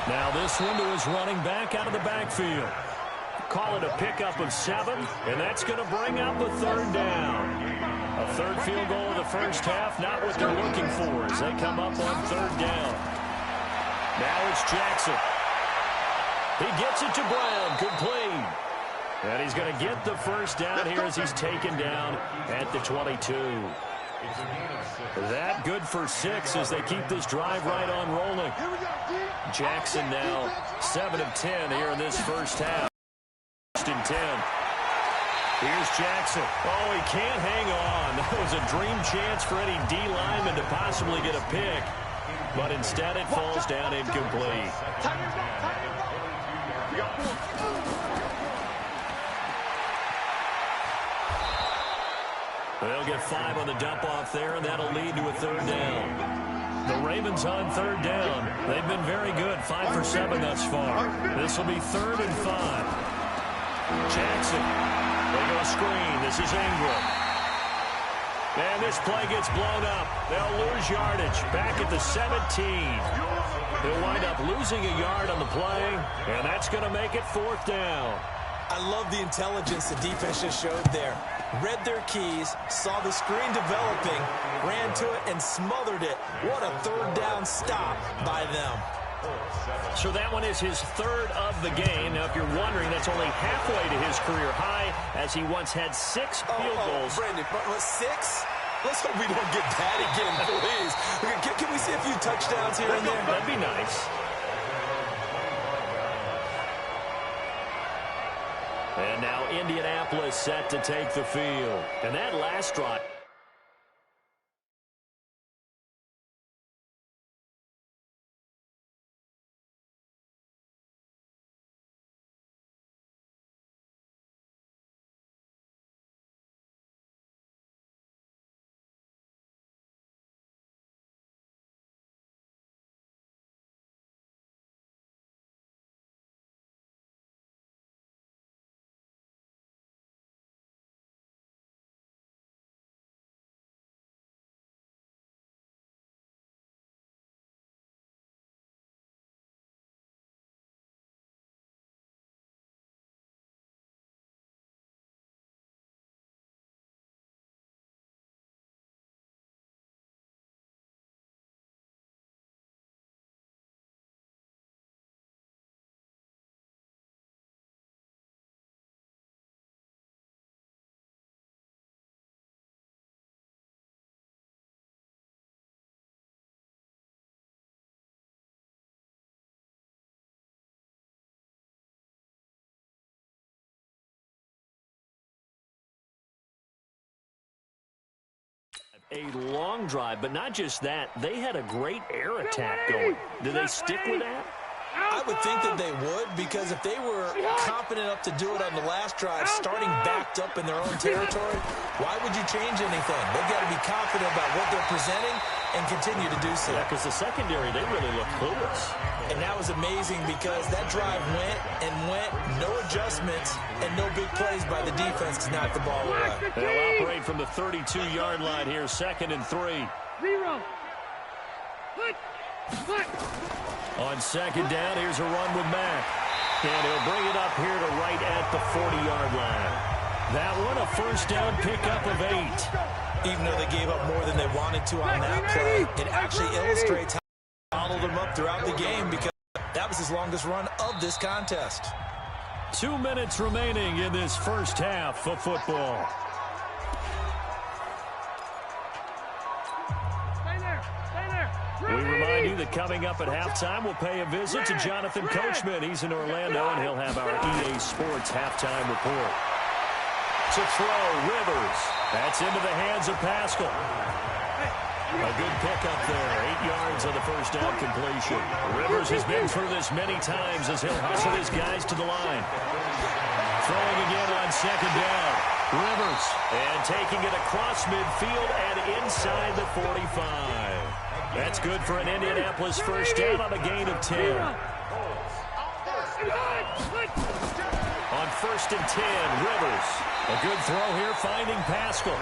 Now this window is running back out of the backfield. Call it a pickup of 7, and that's going to bring up the third down. A third field goal of the first half, not what they're looking for as they come up on third down. Now it's Jackson. He gets it to Brown, complete. And he's going to get the first down here as he's taken down at the 22. That good for 6 as they keep this drive right on rolling. Jackson now 7 of 10 here in this first half. First and 10. Here's Jackson. Oh, he can't hang on. That was a dream chance for any D lineman to possibly get a pick. But instead it falls down incomplete. They'll get 5 on the dump-off there, and that'll lead to a third down. The Ravens on third down. They've been very good, 5 for 7 thus far. This will be 3rd and 5. Jackson. They go screen. This is Ingram. And this play gets blown up. They'll lose yardage back at the 17. He'll wind up losing a yard on the play, and that's going to make it 4th down. I love the intelligence the defense just showed there. Read their keys, saw the screen developing, ran to it, and smothered it. What a third down stop by them. So that one is his 3rd of the game. Now, if you're wondering, that's only halfway to his career high, as he once had 6 field goals. Brandon, what, 6? Let's hope we don't get that again, please. Can we see a few touchdowns here and there? That'd be nice. And now Indianapolis set to take the field. And that last drive. A long drive, but not just that. They had a great air attack going. Do they stick with that? I would think that they would, because if they were confident enough to do it on the last drive, starting backed up in their own territory, why would you change anything? They've got to be confident about what they're presenting and continue to do so. Yeah, because the secondary, they really look clueless. And that was amazing because that drive went and went, no adjustments, and no big plays by the defense to knock the ball away. They'll operate from the 32-yard line here, 2nd and 3. On 2nd down, here's a run with Mack. And he'll bring it up here to right at the 40-yard line. That one, a first down pickup of 8. Even though they gave up more than they wanted to on that play, it actually illustrates how they followed them up throughout the game, because that was his longest run of this contest. 2 minutes remaining in this first half of football. We remind you that coming up at halftime, we'll pay a visit to Jonathan Coachman. He's in Orlando, and he'll have our EA Sports halftime report. To throw, Rivers. That's into the hands of Pascal. A good pickup there. 8 yards on the first down completion. Rivers has been through this many times as he'll hustle his guys to the line. Throwing again on 2nd down. Rivers. And taking it across midfield and inside the 45. That's good for an Indianapolis first down on a gain of 10. On 1st and 10, Rivers. A good throw here, finding Pascal.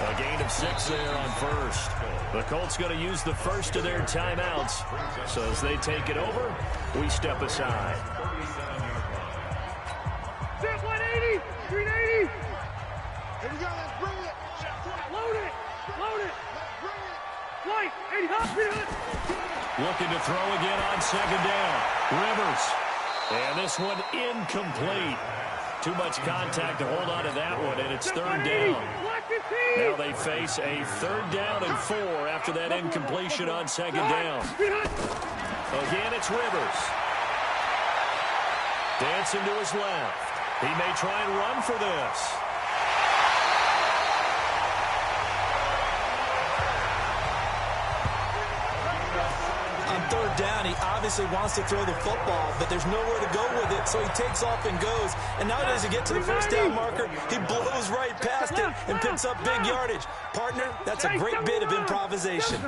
A gain of 6 there on first. The Colts going to use the first of their timeouts. So as they take it over, we step aside. 180, 380. Here we go, let's bring it. Load it, load it. Flight, 80 hop, Looking to throw again on second down. Rivers. And this one incomplete. Too much contact to hold on to that one, and it's third down. Now they face a 3rd down and 4 after that incompletion on second down. Again, it's Rivers. Dancing to his left. He may try and run for this. On 3rd down, he obviously wants to throw the football, but there's nowhere to go with it, so he takes off and goes. And now as he gets to the 1st down marker, he blows right past it and picks up big yardage. Partner, that's a great bit of improvisation.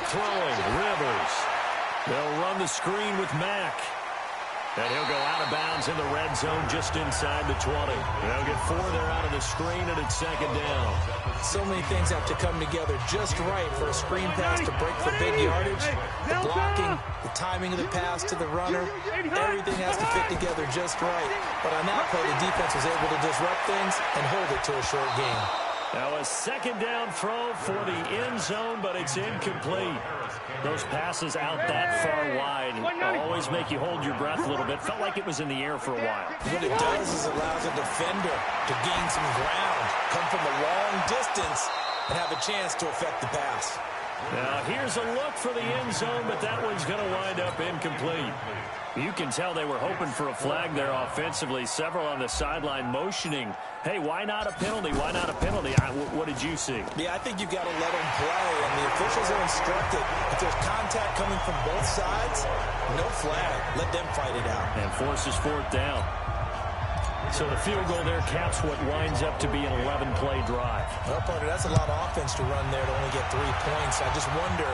Throwing, Rivers. They'll run the screen with Mack. And he'll go out of bounds in the red zone just inside the 20. They'll get 4 there out of the screen, and it's 2nd down. So many things have to come together just right for a screen pass to break for big yardage. The blocking, the timing of the pass to the runner, everything has to fit together just right. But on that play, the defense was able to disrupt things and hold it to a short gain. Now a 2nd down throw for the end zone, but it's incomplete. Those passes out that far wide always make you hold your breath a little bit. Felt like it was in the air for a while. What it does is it allows a defender to gain some ground, come from a long distance, and have a chance to affect the pass. Now here's a look for the end zone, but that one's going to wind up incomplete. You can tell they were hoping for a flag there offensively. Several on the sideline motioning, hey, why not a penalty? Why not a penalty? What did you see? Yeah, I think you've got to let them play, and the officials are instructed. If there's contact coming from both sides, no flag. Let them fight it out. And forces 4th down. So the field goal there caps what winds up to be an 11-play drive. Well, partner, that's a lot of offense to run there to only get 3 points. I just wonder,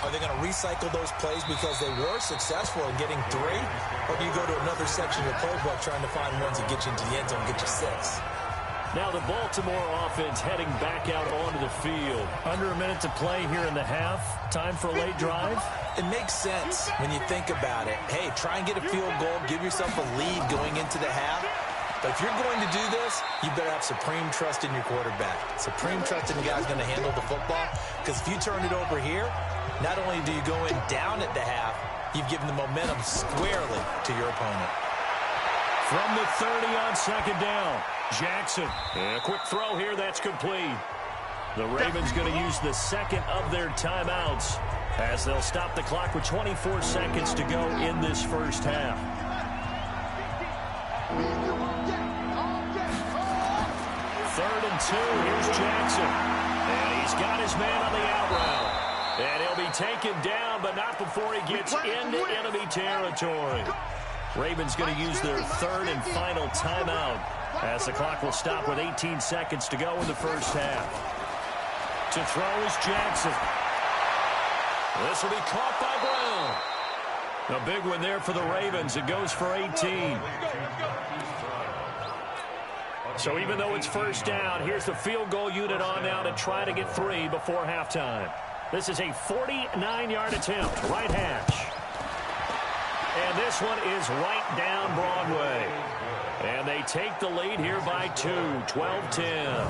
are they going to recycle those plays because they were successful in getting 3? Or do you go to another section of the playbook trying to find ones that get you into the end zone and get you 6? Now the Baltimore offense heading back out onto the field. Under a minute to play here in the half. Time for a late drive? It makes sense when you think about it. Hey, try and get a field goal. Give yourself a lead going into the half. But if you're going to do this, you better have supreme trust in your quarterback. Supreme trust in the guy who's going to handle the football. Because if you turn it over here, not only do you go in down at the half, you've given the momentum squarely to your opponent. From the 30 on 2nd down, Jackson. And a quick throw here, that's complete. The Ravens going to use the 2nd of their timeouts as they'll stop the clock with 24 seconds to go in this first half. 3rd and 2, here's Jackson. And he's got his man on the out route. And he'll be taken down, but not before he gets into enemy territory. Ravens going to use their 3rd and final timeout as the clock will stop with 18 seconds to go in the first half. To throw is Jackson. This will be caught by Brown. A big one there for the Ravens. It goes for 18. So even though it's first down, here's the field goal unit on now to try to get 3 before halftime. This is a 49-yard attempt, right hash. And this one is right down Broadway. And they take the lead here by 2, 12-10.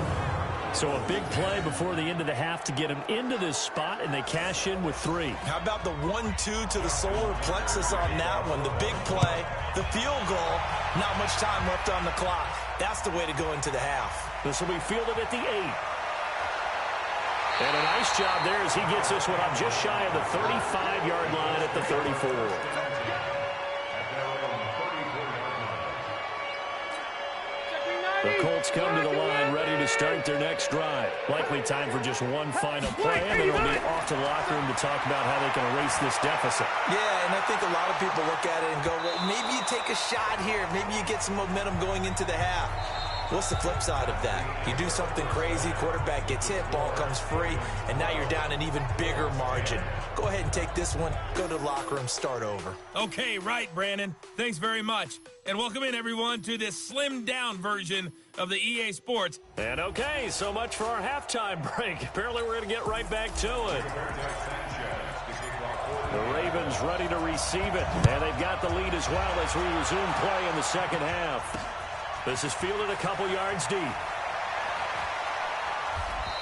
So a big play before the end of the half to get them into this spot, and they cash in with 3. How about the 1-2 to the solar plexus on that one? The big play, the field goal, not much time left on the clock. That's the way to go into the half. This will be fielded at the 8. And a nice job there as he gets this one up just shy of the 35-yard line at the 34. The Colts come to the line ready to start their next drive. Likely time for just one final play, and then it'll be off to the locker room to talk about how they can erase this deficit. Yeah, and I think a lot of people look at it and go, well, maybe you take a shot here. Maybe you get some momentum going into the half. What's the flip side of that? You do something crazy, quarterback gets hit, ball comes free, and now you're down an even bigger margin. Go ahead and take this one, go to the locker room, start over. Okay, right, Brandon. Thanks very much. And welcome in, everyone, to this slimmed-down version of the EA Sports. And okay, so much for our halftime break. Apparently we're going to get right back to it. The Ravens ready to receive it, and they've got the lead as well as we resume play in the second half. This is fielded a couple yards deep.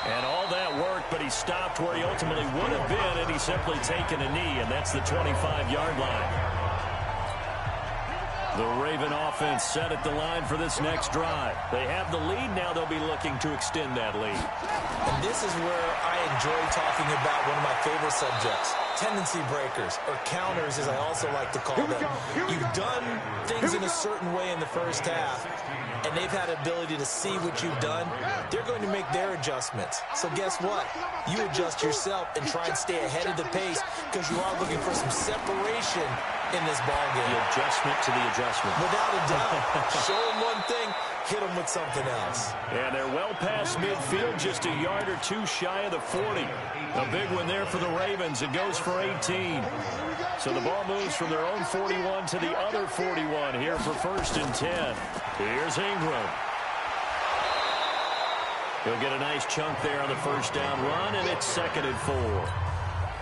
And all that work, but he stopped where he ultimately would have been, and he's simply taken a knee, and that's the 25-yard line. The Raven offense set at the line for this next drive. They have the lead. Now they'll be looking to extend that lead. And this is where I enjoy talking about one of my favorite subjects, tendency breakers, or counters as I also like to call them. You've done things in a certain way in the first half, and they've had ability to see what you've done. They're going to make their adjustments. So guess what? You adjust yourself and try and stay ahead of the pace because you are looking for some separation in this ball game. The adjustment to the adjustment. Without a doubt. Show them one thing, hit them with something else. And they're well past midfield, just a yard or two shy of the 40. A big one there for the Ravens. It goes for 18. So the ball moves from their own 41 to the other 41 here for 1st and 10. Here's Ingram. He'll get a nice chunk there on the first down run, and it's 2nd and 4.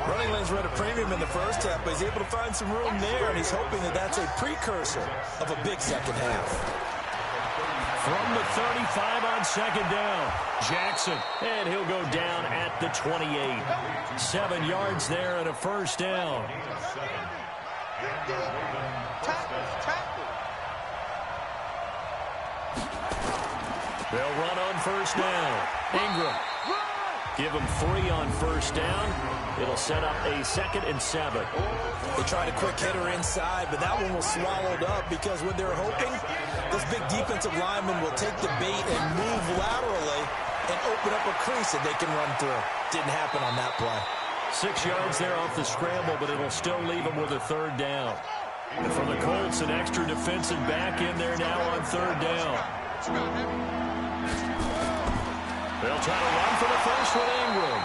Running lanes run a premium in the first half, but he's able to find some room there, and he's hoping that that's a precursor of a big second half. From the 35 on 2nd down, Jackson, and he'll go down at the 28. 7 yards there and a 1st down. They'll run on 1st down. Ingram. Give him 3 on 1st down. It'll set up a 2nd and 7. They tried a quick hitter inside, but that one was swallowed up because when they're hoping, this big defensive lineman will take the bait and move laterally and open up a crease that they can run through. Didn't happen on that play. 6 yards there off the scramble, but it'll still leave him with a 3rd down. And from the Colts, an extra defensive back in there now on 3rd down. They'll try to run for the first with Ingram.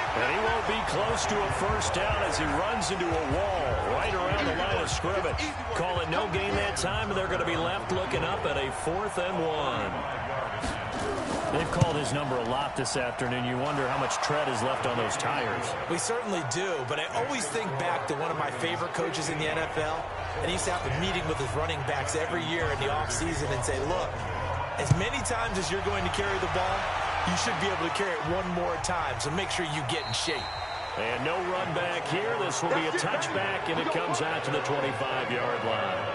And he won't be close to a 1st down as he runs into a wall right around the line of scrimmage. Call it no gain that time, and they're going to be left looking up at a 4th and 1. They've called his number a lot this afternoon. You wonder how much tread is left on those tires. We certainly do, but I always think back to one of my favorite coaches in the NFL, and he used to have a meeting with his running backs every year in the offseason and say, look, as many times as you're going to carry the ball, you should be able to carry it one more time, so make sure you get in shape. And no run back here. This will be a touchback, and it comes out to the 25-yard line.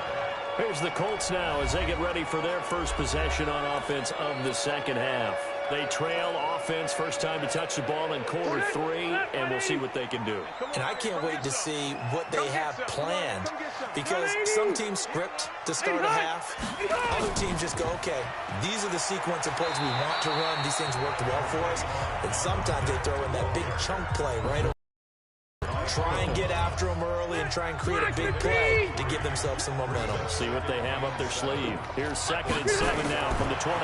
Here's the Colts now as they get ready for their first possession on offense of the second half. They trail offense, first time to touch the ball in quarter 3, and we'll see what they can do. And I can't wait to see what they have planned, because some teams script to start a half. Other teams just go, okay, these are the sequence of plays we want to run. These things worked well for us. And sometimes they throw in that big chunk play right away. Try and get after them early and try and create a big play to give themselves some momentum. See what they have up their sleeve. Here's 2nd and 7 now from the 28.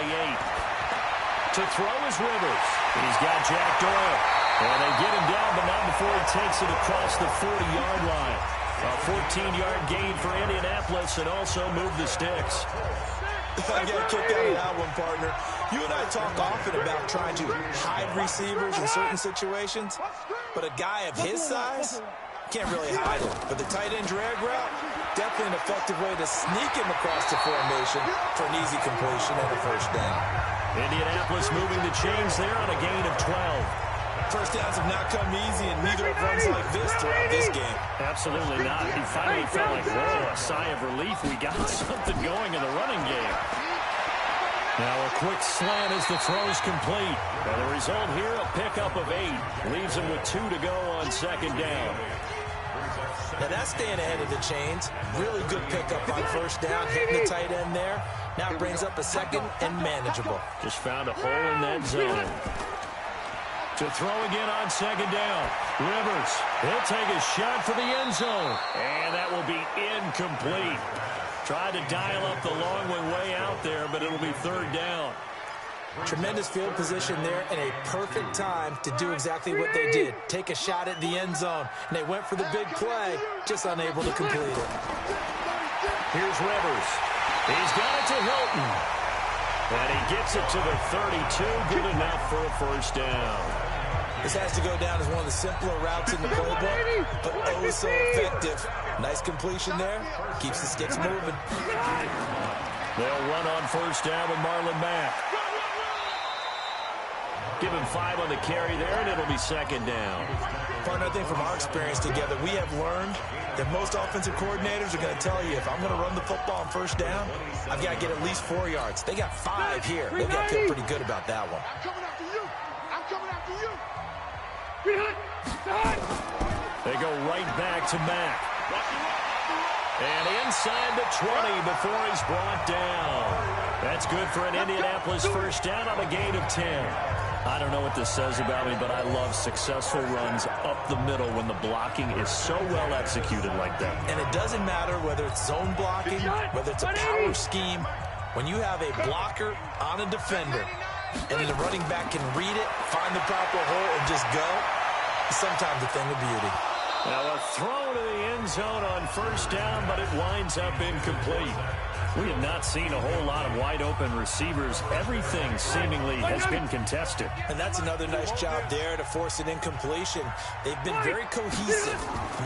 To throw is Rivers. And he's got Jack Doyle. And they get him down, but not before he takes it across the 40-yard line. A 14-yard gain for Indianapolis, and also move the sticks. I got a kick out of that one, partner. You and I talk often about trying to hide receivers in certain situations, but a guy of his size can't really hide him. But the tight end drag route, definitely an effective way to sneak him across the formation for an easy completion and a 1st down. Indianapolis moving the chains there on a gain of 12. First downs have not come easy, and neither have runs like this throughout this game. Absolutely not. He finally felt like, whoa, a sigh of relief. We got something going in the running game. Now a quick slant as the throw's complete. And the result here, a pickup of 8. Leaves him with 2 to go on 2nd down. Now that's staying ahead of the chains. Really good pickup on 1st down, hitting the tight end there. Now it brings up a 2nd and manageable. Just found a hole in that zone. To throw again on 2nd down. Rivers, he'll take a shot for the end zone. And that will be incomplete. Tried to dial up the long one way out there, but it'll be 3rd down. Tremendous field position there and a perfect time to do exactly what they did. Take a shot at the end zone. And they went for the big play, just unable to complete it. Here's Rivers. He's got it to Hilton. And he gets it to the 32. Good enough for a first down. This has to go down as one of the simpler routes in the playbook, but oh so effective. Nice completion there. Keeps the sticks moving. They'll run on first down with Marlon Mack. Give him 5 on the carry there, and it'll be second down. Partner, I think from our experience together, we have learned that most offensive coordinators are going to tell you, if I'm going to run the football on first down, I've got to get at least 4 yards. They got 5 here. They've got to feel pretty good about that one. I'm coming after you. I'm coming after you. They go right back to Mack. And inside the 20 before he's brought down. That's good for an Indianapolis first down on a gain of 10. I don't know what this says about me, but I love successful runs up the middle when the blocking is so well executed like that. And it doesn't matter whether it's zone blocking, whether it's a power scheme. When you have a blocker on a defender, and then the running back can read it, find the proper hole, and just go, it's sometimes a thing of beauty. Now a throw to the end zone on first down, but it winds up incomplete. We have not seen a whole lot of wide-open receivers. Everything seemingly has been contested. And that's another nice job there to force an incompletion. They've been very cohesive,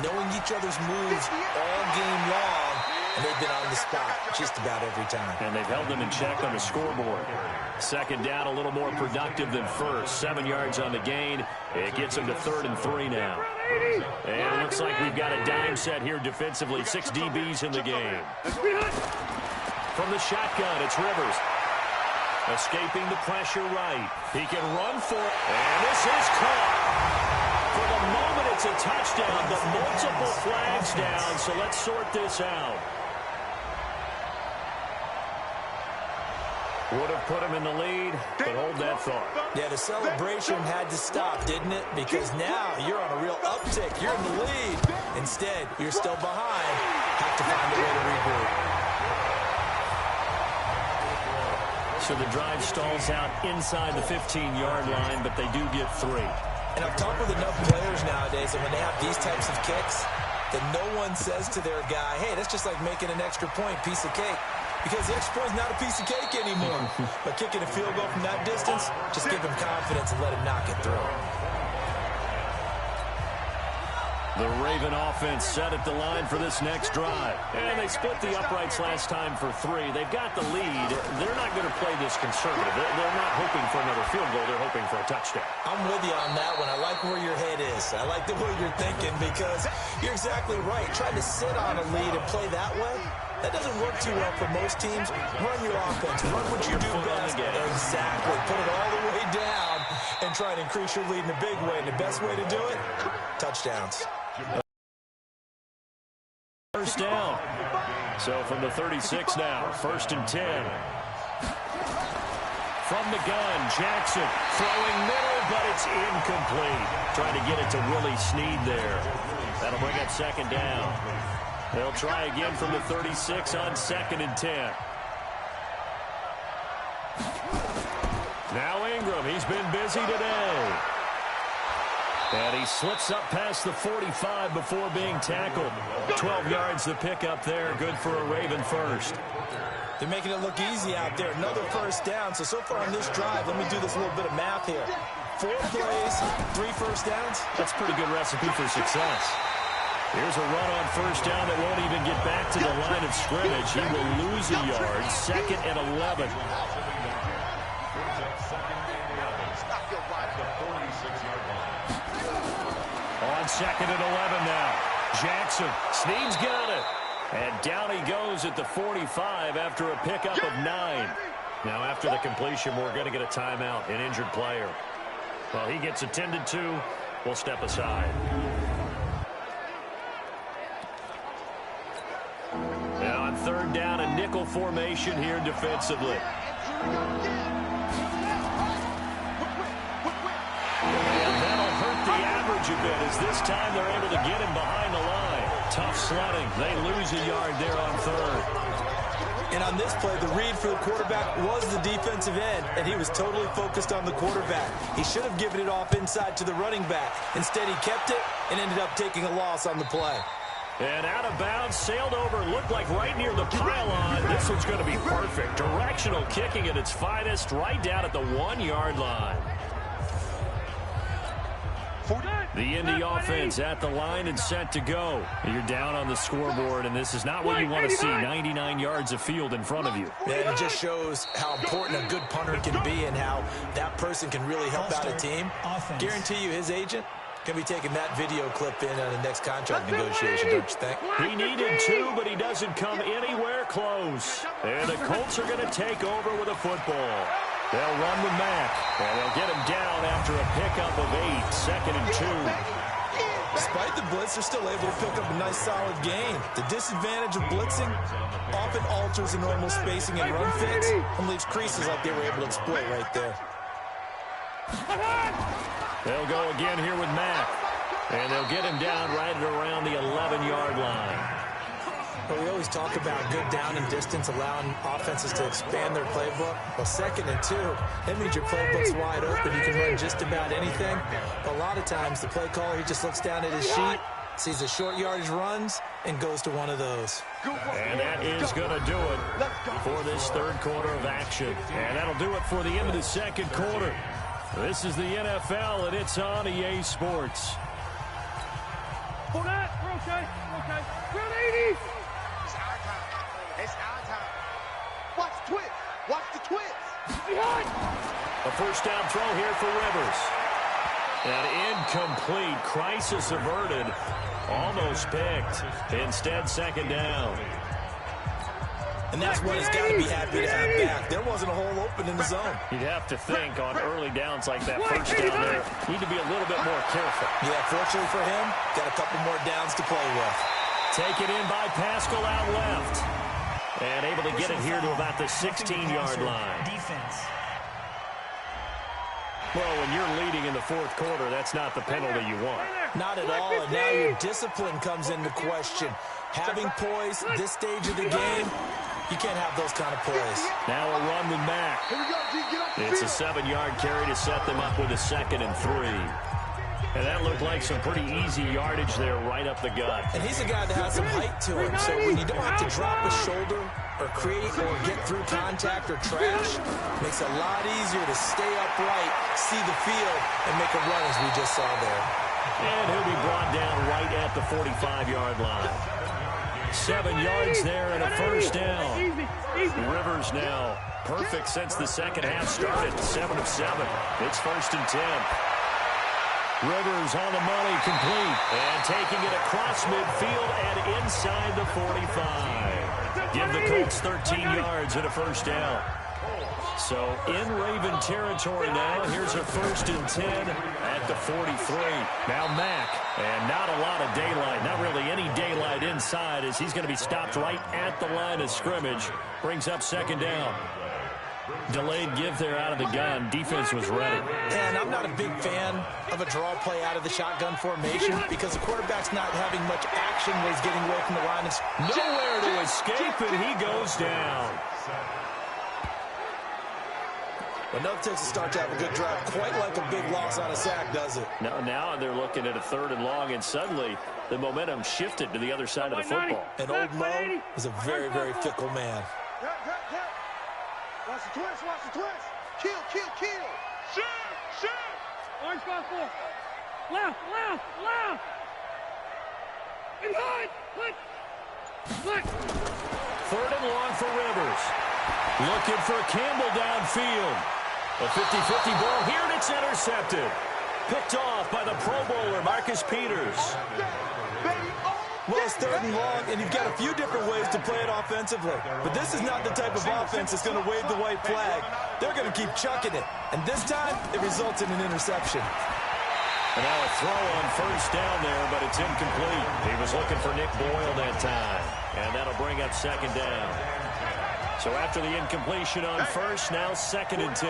knowing each other's moves all game long, and they've been on the spot just about every time. And they've held them in check on the scoreboard. Second down, a little more productive than first. 7 yards on the gain. It gets them to 3rd and 3 now. And it looks like we've got a dime set here defensively. 6 DBs in the game. From the shotgun, it's Rivers. Escaping the pressure right. He can run for it. And this is caught. For the moment, it's a touchdown, but multiple flags down, so let's sort this out. Would have put him in the lead, but hold that thought. Yeah, the celebration had to stop, didn't it? Because now you're on a real uptick. You're in the lead. Instead, you're still behind. Have to find a way to regroup. So the drive stalls out inside the 15-yard line, but they do get 3. And I've talked with enough players nowadays that when they have these types of kicks, that no one says to their guy, hey, that's just like making an extra point, piece of cake. Because the extra point is not a piece of cake anymore. But kicking a field goal from that distance, just give him confidence and let him knock it through. The Raven offense set at the line for this next drive. And they split the uprights last time for 3. They've got the lead. They're not going to play this conservative. They're not hoping for another field goal. They're hoping for a touchdown. I'm with you on that one. I like where your head is. I like the way you're thinking because you're exactly right. Trying to sit on a lead and play that way, that doesn't work too well for most teams. Run your offense. Run what you do best. Exactly. Put it all the way down and try and increase your lead in a big way. And the best way to do it, touchdowns. First down. So from the 36 now, 1st and 10. From the gun, Jackson throwing middle, but it's incomplete. Trying to get it to Willie Snead there. That'll bring up 2nd down. They'll try again from the 36 on 2nd and 10. Now Ingram, he's been busy today. And he slips up past the 45 before being tackled. 12 yards to pick up there. Good for a Raven first. They're making it look easy out there. Another first down. So far on this drive, let me do this little bit of math here. 4 plays, 3 first downs. That's a pretty good recipe for success. Here's a run on first down that won't even get back to the line of scrimmage. He will lose a yard. 2nd and 11. On 2nd and 11 now. Jackson. Snead's got it. And down he goes at the 45 after a pickup of 9. Now after the completion, we're going to get a timeout, an injured player. Well, he gets attended to. We'll step aside. Now on 3rd down, a nickel formation here defensively. And that'll hurt the average a bit as this time they're able to get him behind the line. Tough sledding. They lose a yard there on 3rd. And on this play, the read for the quarterback was the defensive end, and he was totally focused on the quarterback. He should have given it off inside to the running back. Instead, he kept it and ended up taking a loss on the play. And out of bounds, sailed over, looked like right near the pylon. This one's going to be perfect. Directional kicking at its finest, right down at the 1-yard line. The Indy offense at the line and set to go. You're down on the scoreboard, and this is not what you want to see, 99 yards of field in front of you. Yeah, it just shows how important a good punter can be and how that person can really help out a team. Guarantee you his agent can be taking that video clip in on the next contract negotiation, don't you think? He needed 2, but he doesn't come anywhere close. And the Colts are going to take over with a football. They'll run with Mack, and they'll get him down after a pickup of 8, 2nd and 2. Despite the blitz, they're still able to pick up a nice, solid gain. The disadvantage of blitzing often alters the normal spacing and run fits and leaves creases like they were able to exploit right there. They'll go again here with Mack, and they'll get him down right at around the 11-yard line. But we always talk about good down and distance, allowing offenses to expand their playbook. Well, 2nd and 2, that means your playbook's wide open. You can run just about anything. But a lot of times, the play caller, he just looks down at his sheet, sees the short yardage runs, and goes to one of those. And that is going to do it for this third quarter of action. And that'll do it for the end of the second quarter. This is the NFL, and it's on EA Sports. Hold that. We're okay. We're okay. We're at 80. It's our time. It's our time. Watch the twist. Watch the twist. Behind. A first down throw here for Rivers. An incomplete. Crisis averted. Almost picked. Instead, 2nd down. And that's what he's got to be happy to have back. There wasn't a hole open in the zone. You'd have to think on early downs like that first down there, need to be a little bit more careful. Yeah, fortunately for him, got a couple more downs to play with. Taken in by Pascal out left. And able to get it here to about the 16-yard line. Defense. Well, when you're leading in the fourth quarter, that's not the penalty you want. Not at all, and now your discipline comes into question. Having poise this stage of the game, you can't have those kind of plays. Now a run with Mack. It's a 7-yard carry to set them up with a 2nd and 3. And that looked like some pretty easy yardage there right up the gut. And he's a guy that has some height to him, so when you don't have to drop a shoulder or create or get through contact or trash, it makes it a lot easier to stay upright, see the field, and make a run as we just saw there. And he'll be brought down right at the 45-yard line. 7 yards there and a first down. Rivers now perfect since the second half started. 7 of 7. It's 1st and 10. Rivers on the money, complete. And taking it across midfield and inside the 45. Give the Colts 13 yards and a first down. So in Raven territory now. Here's a 1st and 10 at the 43. Now Mack, and not a lot of daylight, not really any daylight inside as he's going to be stopped right at the line of scrimmage. Brings up 2nd down. Delayed give there out of the gun. Defense was ready. And I'm not a big fan of a draw play out of the shotgun formation because the quarterback's not having much action when he's getting away from the line. Nowhere to escape, and he goes down. But no takes a start to have a good drive. Quite like a big loss on a sack, does it? Now they're looking at a 3rd and long, and suddenly the momentum shifted to the other side of the football. And old Mo is a very, very fickle man. Watch the twist, watch the twist. Kill, kill, kill. Shoot. Orange got 4. Left. Inside. Left. 3rd and long for Rivers. Looking for Campbell downfield. A 50-50 ball here, and it's intercepted. Picked off by the Pro Bowler, Marcus Peters. Well, it's 3rd and long, and you've got a few different ways to play it offensively. But this is not the type of offense that's going to wave the white flag. They're going to keep chucking it. And this time, it results in an interception. And now a throw on 1st down there, but it's incomplete. He was looking for Nick Boyle that time. And that'll bring up 2nd down. So after the incompletion on 1st, now 2nd and 10.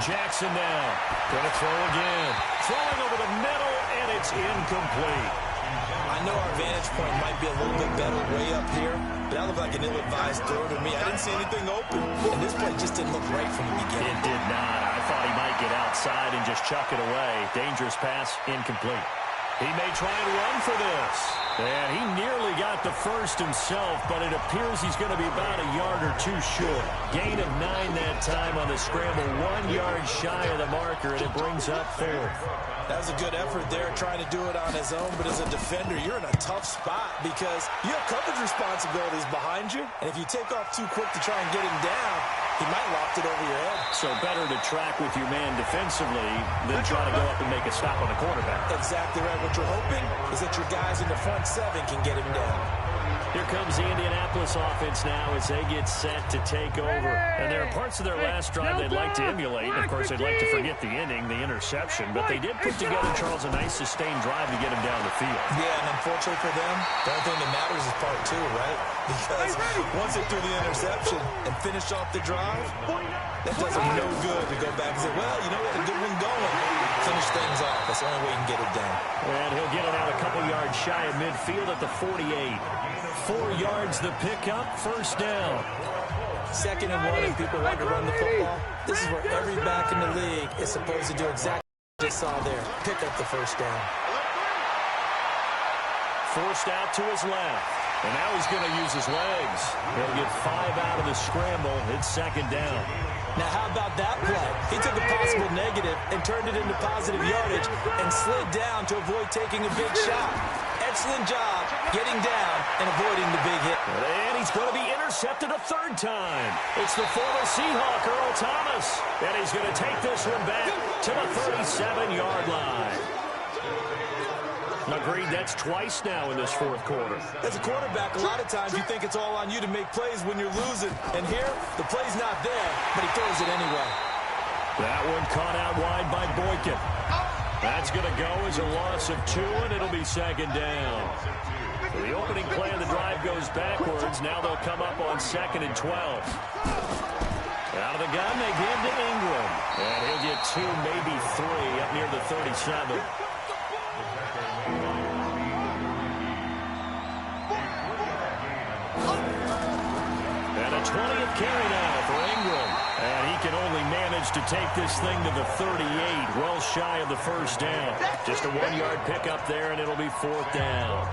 Jackson now. Going to throw again. Throwing over the middle, and it's incomplete. I know our vantage point might be a little bit better way up here, but that looked like an ill-advised throw to me. I didn't see anything open, and this play just didn't look right from the beginning. It did not. I thought he might get outside and just chuck it away. Dangerous pass, incomplete. He may try and run for this. And he nearly got the first himself, but it appears he's going to be about a yard or two short. Gain of 9 that time on the scramble, 1 yard shy of the marker, and it brings up 4th. That was a good effort there, trying to do it on his own, but as a defender, you're in a tough spot because you have coverage responsibilities behind you, and if you take off too quick to try and get him down, he might loft it over your head. So better to track with your man defensively than try to go up and make a stop on the quarterback. Exactly right. What you're hoping is that your guys in the front 7 can get him down. Here comes the Indianapolis offense now as they get set to take over. And there are parts of their last drive they'd like to emulate. And, of course, they'd like to forget the inning, the interception. But they did put together, Charles, a nice sustained drive to get him down the field. Yeah, and unfortunately for them, the only thing that matters is part 2, right? Because once they threw the interception and finished off the drive, that does them no good to go back and say, well, you know, we had a good one going. Finish things off. That's the only way you can get it done. And he'll get it out a couple yards shy of midfield at the 48. 4 yards the pickup, first down. 2nd and 1 if people want to run the football. This is where every back in the league is supposed to do exactly what you saw there. Pick up the first down. Forced out to his left. And now he's going to use his legs. He'll get 5 out of the scramble. It's 2nd down. Now, how about that play? He took a possible negative and turned it into positive yardage and slid down to avoid taking a big shot. Excellent job getting down and avoiding the big hit. And he's going to be intercepted a 3rd time. It's the former Seahawk, Earl Thomas. And he's going to take this one back to the 37-yard line. Agreed, that's twice now in this 4th quarter. As a quarterback, a lot of times you think it's all on you to make plays when you're losing. And here, the play's not there, but he throws it anyway. That one caught out wide by Boykin. That's going to go as a loss of 2, and it'll be 2nd down. So the opening play of the drive goes backwards. Now they'll come up on 2nd and 12. Out of the gun, they give to Ingram. And he'll get 2, maybe 3, up near the 37. And a 20th carry now for Ingram. And he can only manage to take this thing to the 38, well shy of the first down. Just a 1-yard pickup there, and it'll be 4th down.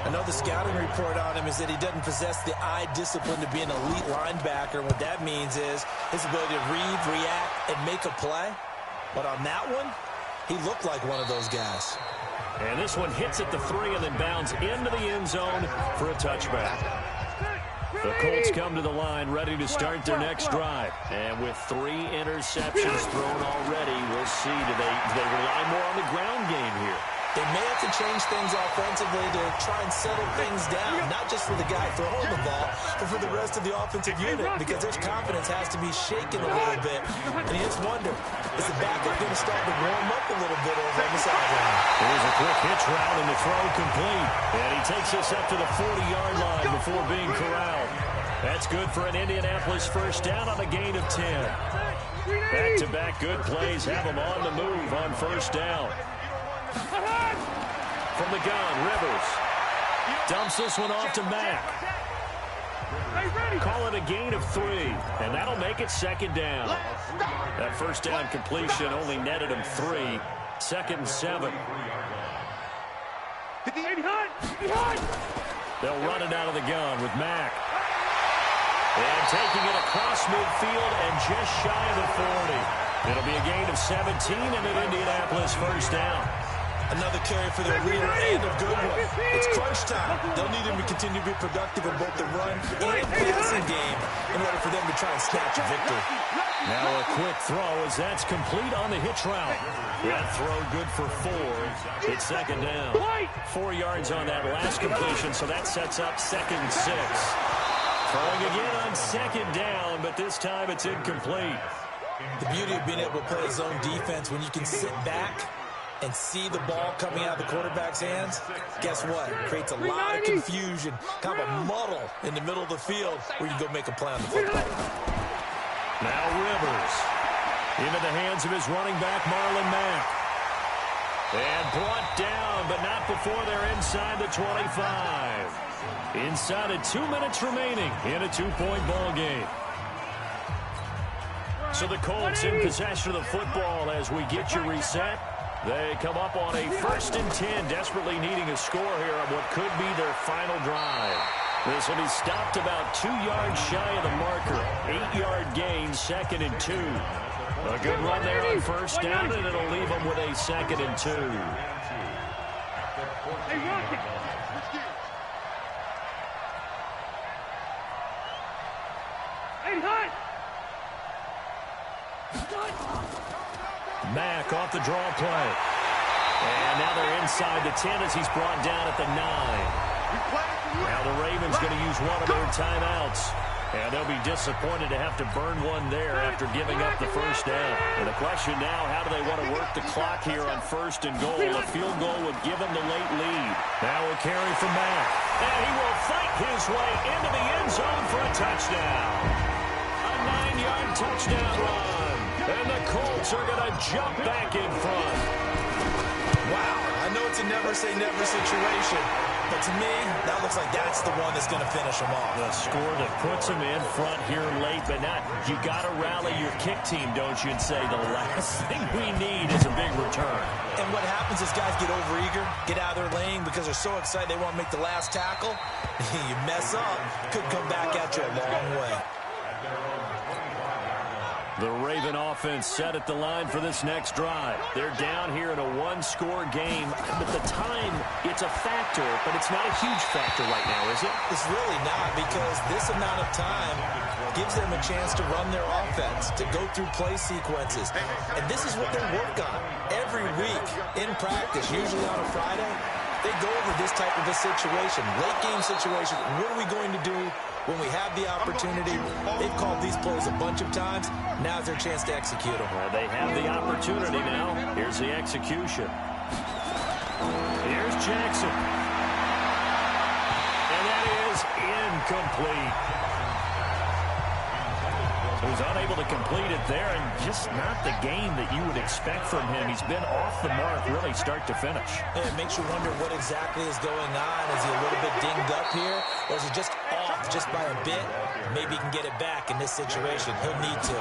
I know the scouting report on him is that he doesn't possess the eye discipline to be an elite linebacker. What that means is his ability to read, react, and make a play. But on that one, he looked like one of those guys. And this one hits at the 3 and then bounds into the end zone for a touchback. The Colts come to the line ready to start their next drive. And with 3 interceptions thrown already, we'll see, do they rely more on the ground game here? They may have to change things offensively to try and settle things down, not just for the guy throwing the ball, but for the rest of the offensive unit, because their confidence has to be shaken a little bit. And you just wonder, is the backup going to start to warm up a little bit over on the sideline? Here's a quick hitch route and the throw complete. And he takes us up to the 40-yard line before being corralled. That's good for an Indianapolis first down on a gain of 10. Back-to-back good plays have them on the move on first down. From the gun, Rivers dumps this one off to Mack. Call it a gain of 3, and that'll make it 2nd down. That first down completion only netted him 3. 2nd and 7. They'll run it out of the gun with Mack. And taking it across midfield and just shy of the 40. It'll be a gain of 17 and an Indianapolis first down. Another carry for their leader and a good one. It's crunch time. They'll need him to continue to be productive in both the run and passing game in order for them to try and snatch a victory. Now a quick throw as that's complete on the hitch route. That throw good for 4. It's 2nd down. 4 yards on that last completion, so that sets up 2nd and 6. Throwing again on 2nd down, but this time it's incomplete. The beauty of being able to play zone defense when you can sit back and see the ball coming out of the quarterback's hands, guess what? It creates a lot of confusion, kind of a muddle in the middle of the field where you go make a play on the football. Now Rivers into the hands of his running back, Marlon Mack. And brought down, but not before they're inside the 25. Inside of 2 minutes remaining in a 2-point ball game. So the Colts in possession of the football as we get you reset. They come up on a 1st and 10, desperately needing a score here on what could be their final drive. This will be stopped about 2 yards shy of the marker. 8-yard gain, 2nd and 2. A good run there on 1st down, and it'll leave them with a 2nd and 2. Hey, Rocky. Hey, hot. Mack off the draw play. And now they're inside the 10 as he's brought down at the 9. Now the Ravens going to use one of their timeouts. And they'll be disappointed to have to burn one there after giving up the 1st down. And the question now, how do they want to work the clock here on 1st and goal? A field goal would give them the late lead. Now a carry from Mack. And he will fight his way into the end zone for a touchdown. A 9-yard touchdown run. And the Colts are going to jump back in front. Wow, I know it's a never-say-never situation, but to me, that looks like that's the one that's going to finish them off. The score that puts them in front here late, but not. You got to rally your kick team, don't you, and say the last thing we need is a big return. And what happens is guys get overeager, get out of their lane because they're so excited they want to make the last tackle. You mess up, could come back at you a long way. The Raven offense set at the line for this next drive. They're down here in a 1-score game, but the time, it's a factor, but it's not a huge factor right now, is it? It's really not, because this amount of time gives them a chance to run their offense, to go through play sequences. And this is what they work on every week in practice, usually on a Friday. They go over this type of a situation, late game situation. What are we going to do when we have the opportunity? They've called these plays a bunch of times. Now's their chance to execute them. They have the opportunity now. Here's the execution. Here's Jackson. And that is incomplete. Who's unable to complete it there, and just not the game that you would expect from him. He's been off the mark really start to finish. Yeah, it makes you wonder what exactly is going on. Is he a little bit dinged up here, or is he just off just by a bit? Maybe he can get it back in this situation. He'll need to.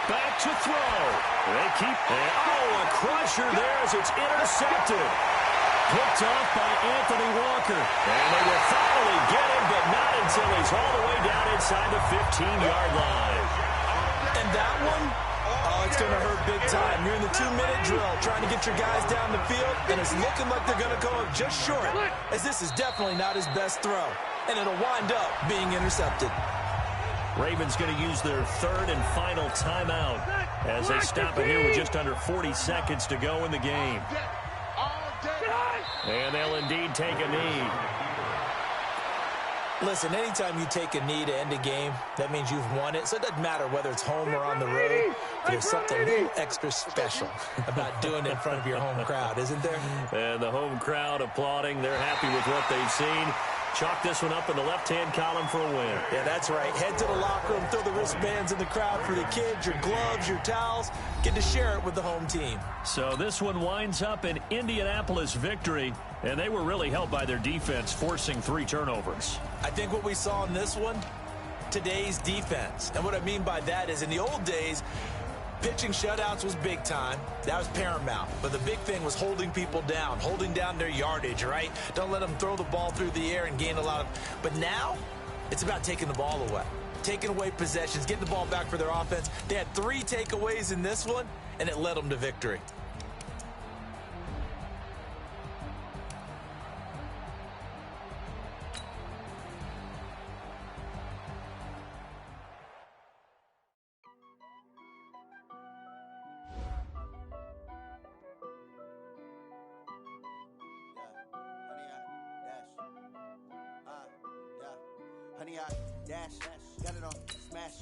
Back to throw. They keep. Oh, a crusher there as it's intercepted. Picked off by Anthony Walker. And they will finally get him, but not until he's all the way down inside the 15-yard line. And that one, oh, it's going to hurt big time. You're in the 2-minute drill trying to get your guys down the field, and it's looking like they're going to go up just short, as this is definitely not his best throw. And it'll wind up being intercepted. Ravens going to use their 3rd and final timeout as they stop it here with just under 40 seconds to go in the game. And they'll indeed take a knee. Listen, anytime you take a knee to end a game, that means you've won it. So it doesn't matter whether it's home or on the road. There's something a little extra special about doing it in front of your home crowd, isn't there? And the home crowd applauding. They're happy with what they've seen. Chalk this one up in the left-hand column for a win. Yeah, that's right. Head to the locker room, throw the wristbands in the crowd for the kids, your gloves, your towels. Get to share it with the home team. So this one winds up an Indianapolis victory, and they were really helped by their defense, forcing 3 turnovers. I think what we saw in this one, today's defense. And what I mean by that is in the old days, pitching shutouts was big time. That was paramount. But the big thing was holding people down, holding down their yardage, right? Don't let them throw the ball through the air and gain a lot of... But now, it's about taking the ball away. Taking away possessions, getting the ball back for their offense. They had 3 takeaways in this one, and it led them to victory. Honey, I dash, got it on smash,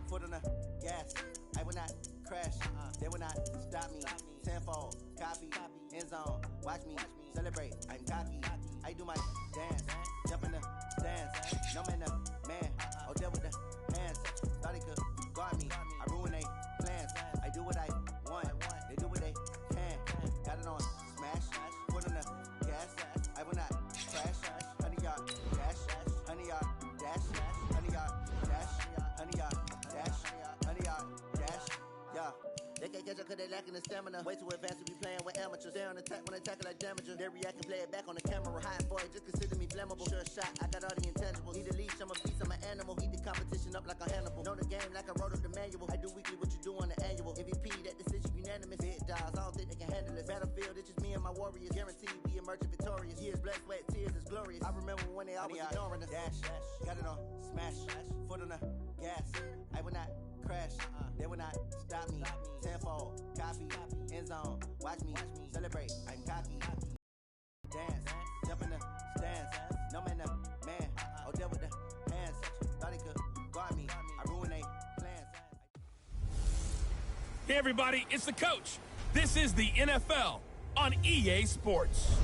foot on the gas. I will not crash, they will not stop me. Tenfold, copy, end zone, watch me celebrate. I'm cocky, I do my dance, jump in the stands. No man, the man, oh, deal with the hands. Thought he could guard me, I ruin they plans. I do what I want, they do what they can. stamina. Way too advanced to be playing with amateurs. They on attack when they tackle like damages. They react and play it back on the camera. Hot boy, just consider me flammable. Sure shot, I got all the intangibles. Need a leash, I'm a beast, I'm an animal. Heat the competition up like a Hannibal. Know the game like I wrote up the manual. I do weekly what you do on the annual. MVP, that decision unanimous. Big dogs, I don't think they can handle it. Battlefield, it's just me and my warriors. Guaranteed we emerge victorious. Years, blood, sweat, tears is glorious. I remember when they always ignoring us. Dash, got it on, smash, foot on the gas. I will not crash, they will not stop me. Tenfold, copy, end zone, watch me celebrate. I'm cocky, dance, jump in the stands. No man, man, oh deal with the hands. Thought he could guard me, I ruined they plans. Hey, everybody, it's the coach. This is the NFL on EA Sports.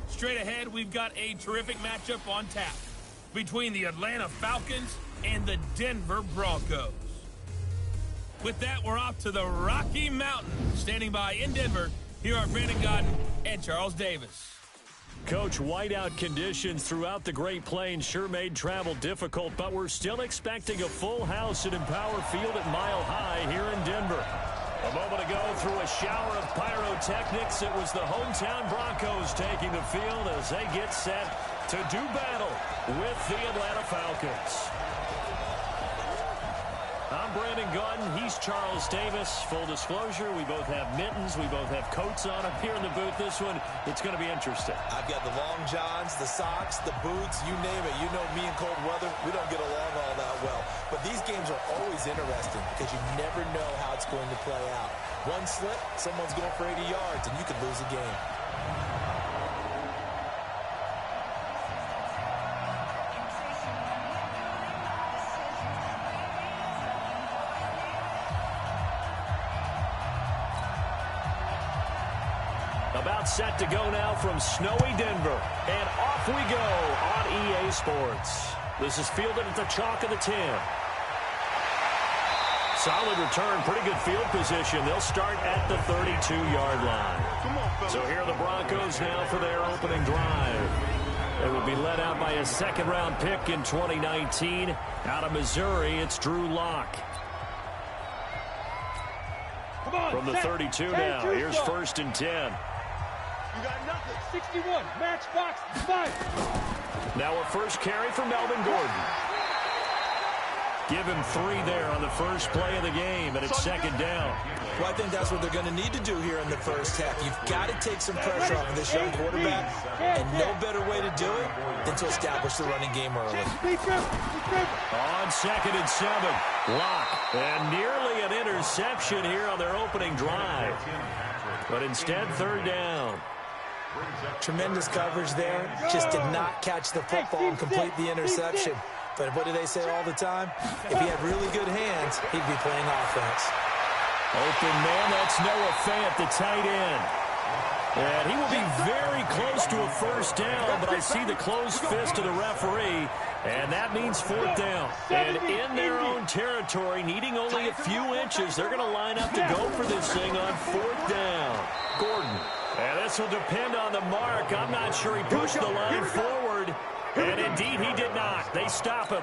Straight ahead, we've got a terrific matchup on tap between the Atlanta Falcons and the Denver Broncos. With that, we're off to the Rocky Mountains. Standing by in Denver, here are Brandon Godden and Charles Davis. Coach, whiteout conditions throughout the Great Plains sure made travel difficult, but we're still expecting a full house at Empower Field at Mile High here in Denver. A moment ago, through a shower of pyrotechnics, it was the hometown Broncos taking the field as they get set to do battle with the Atlanta Falcons. I'm Brandon Godden. He's Charles Davis. Full disclosure, we both have mittens. We both have coats on up here in the booth. This one, it's going to be interesting. I've got the long johns, the socks, the boots, you name it. You know me in cold weather, we don't get along all that well. But these games are always interesting because you never know how it's going to play out. One slip, someone's going for 80 yards, and you could lose a game. About set to go now from snowy Denver. And off we go on EA Sports. This is fielded at the chalk of the 10. Solid return, pretty good field position. They'll start at the 32-yard line. So here are the Broncos now for their opening drive. They will be led out by a second-round pick in 2019. Out of Missouri, it's Drew Lock. From the 32 now, here's 1st and 10. You got nothing. 61, matchbox, 5. Now a first carry for Melvin Gordon. Give him 3 there on the first play of the game, and it's second down. Well, I think that's what they're going to need to do here in the first half. You've got to take some pressure off of this young quarterback, and no better way to do it than to establish the running game early. On 2nd and 7, Lock, and nearly an interception here on their opening drive. But instead, 3rd down. Tremendous coverage there. Just did not catch the football and complete the interception. But what do they say all the time? If he had really good hands, he'd be playing offense. Open man, that's Noah Fant, the tight end. And he will be very close to a first down, but I see the closed fist of the referee, and that means 4th down. And in their own territory, needing only a few inches, they're going to line up to go for this thing on 4th down. Gordon. And this will depend on the mark. I'm not sure he pushed the line forward. And indeed, he did not. They stop him.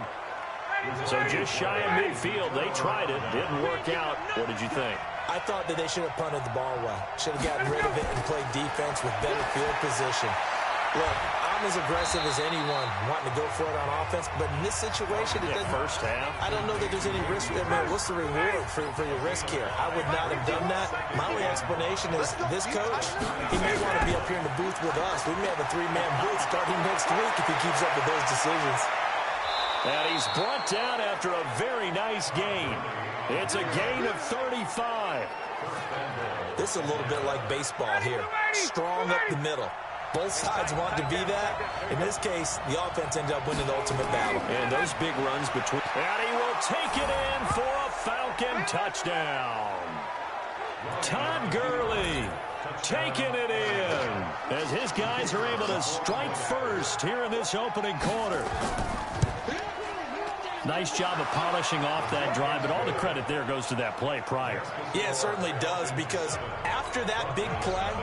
So just shy of midfield. They tried it. Didn't work out. What did you think? I thought that they should have punted the ball well. Should have gotten rid of it and played defense with better field position. Look, I'm as aggressive as anyone wanting to go for it on offense, but in this situation, it doesn't. First half. I don't know that there's any risk. I mean, what's the reward for your risk here? I would not have done that. My only explanation is this coach, he may want to be up here in the booth with us. We may have a 3-man booth starting next week if he keeps up with those decisions. And he's brought down after a very nice gain. It's a gain of 35. This is a little bit like baseball here. Strong up the middle. Both sides want to be that. In this case, the offense ended up winning the ultimate battle. And those big runs between. And he will take it in for a Falcon touchdown. Todd Gurley taking it in as his guys are able to strike first here in this opening quarter. Nice job of polishing off that drive, but all the credit there goes to that play prior. Yeah, it certainly does, because after that big play,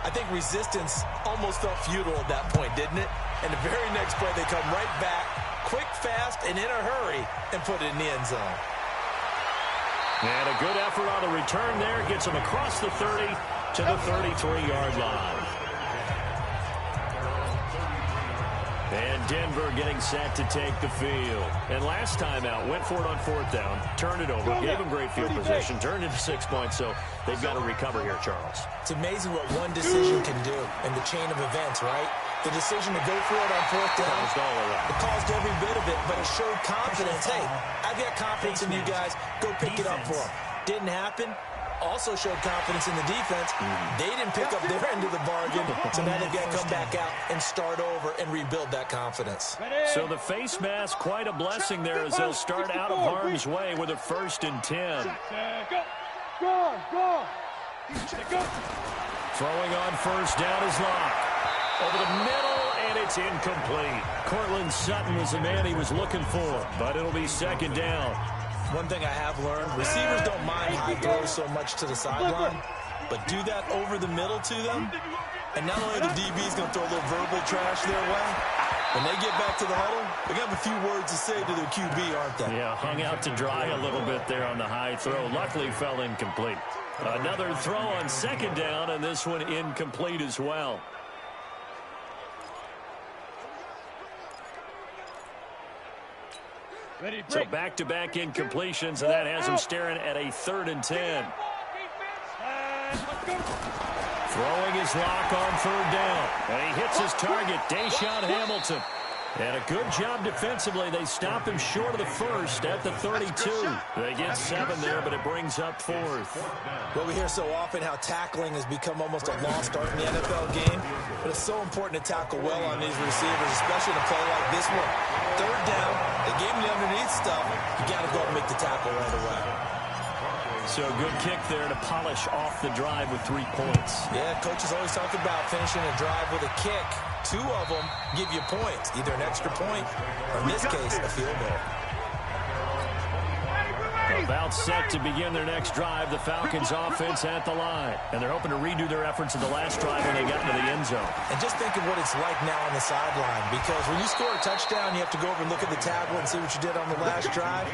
I think resistance almost felt futile at that point, didn't it? And the very next play, they come right back, quick, fast, and in a hurry, and put it in the end zone. And a good effort on the return there. Gets him across the 30 to the 33-yard line. And Denver getting set to take the field. And last time out, went for it on 4th down, turned it over, gave them great field position, turned it to 6 points, so they've got to recover here, Charles. It's amazing what one decision can do in the chain of events, right? The decision to go for it on 4th down, it caused every bit of it, but it showed confidence. Hey, I've got confidence in you guys. Go pick it up for them. Didn't happen. Also showed confidence in the defense. They didn't pick up their end of the bargain, so now they've got to come back out and start over and rebuild that confidence. So the face mask, quite a blessing there as they'll start out of harm's way with a 1st and 10. Throwing on 1st down is Locke. Over the middle, and it's incomplete. Cortland Sutton was the man he was looking for, but it'll be 2nd down. One thing I have learned, receivers don't mind high throws so much to the sideline, but do that over the middle to them, and not only the DB's going to throw a little verbal trash their way, when they get back to the huddle, they got a few words to say to their QB, aren't they? Yeah, hung out to dry a little bit there on the high throw. Luckily, fell incomplete. Another throw on 2nd down, and this one incomplete as well. So back-to-back incompletions, and that has him staring at a 3rd and 10. Throwing his Locke on 3rd down. And he hits his target, Deshaun Hamilton. And a good job defensively. They stop him short of the 1st at the 32. They get 7 there, but it brings up 4th. Well, we hear so often how tackling has become almost a lost art in the NFL game. But it's so important to tackle well on these receivers, especially in a play like this one. 3rd down, they gave him the underneath stuff. You got to go and make the tackle right away. So good kick there to polish off the drive with 3 points. Yeah, coaches always talk about finishing a drive with a kick. 2 of them give you points, either an extra point or, in this case, a field goal. About set to begin their next drive, the Falcons offense at the line. And they're hoping to redo their efforts in the last drive when they got into the end zone. And just think of what it's like now on the sideline, because when you score a touchdown, you have to go over and look at the tablet and see what you did on the last drive.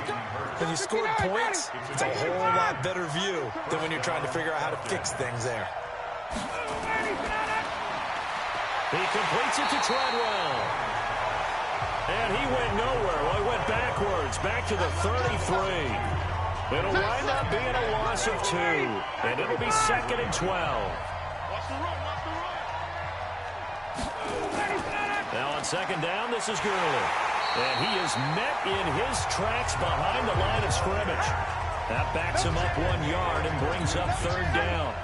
When you scored points, it's a whole lot better view than when you're trying to figure out how to fix things there. He completes it to Treadwell. And he went nowhere. Well, he went backwards, back to the 33. It'll wind up being a loss of 2. And it'll be 2nd and 12. Now on 2nd down, this is Gurley. And he is met in his tracks behind the line of scrimmage. That backs him up 1 yard and brings up 3rd down.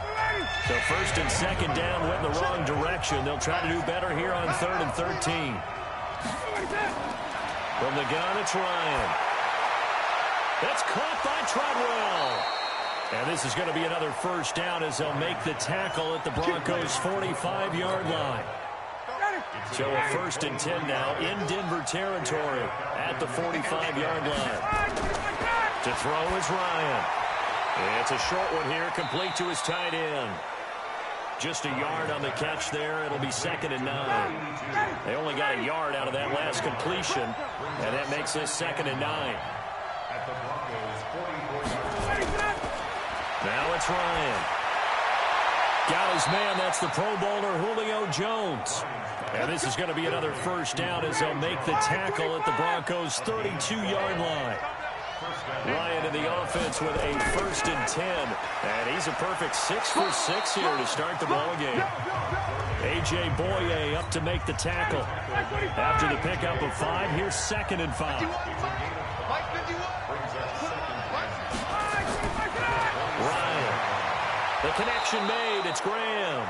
So 1st and 2nd down went in the wrong direction. They'll try to do better here on 3rd and 13. From the gun, it's Ryan. That's caught by Treadwell. And this is going to be another 1st down as they'll make the tackle at the Broncos' 45-yard line. So a 1st and 10 now in Denver territory at the 45-yard line. To throw is Ryan. It's a short one here, complete to his tight end. Just a yard on the catch there. It'll be 2nd and 9. They only got a yard out of that last completion, and that makes this 2nd and 9. Now it's Ryan. Got his man. That's the Pro Bowler Julio Jones. And this is going to be another 1st down as they'll make the tackle at the Broncos' 32-yard line. Ryan in the offense with a 1st and 10. And he's a perfect 6 for 6 here to start the ball game. A.J. Boye up to make the tackle. After the pickup of 5, here's 2nd and 5. Ryan. The connection made. It's Graham.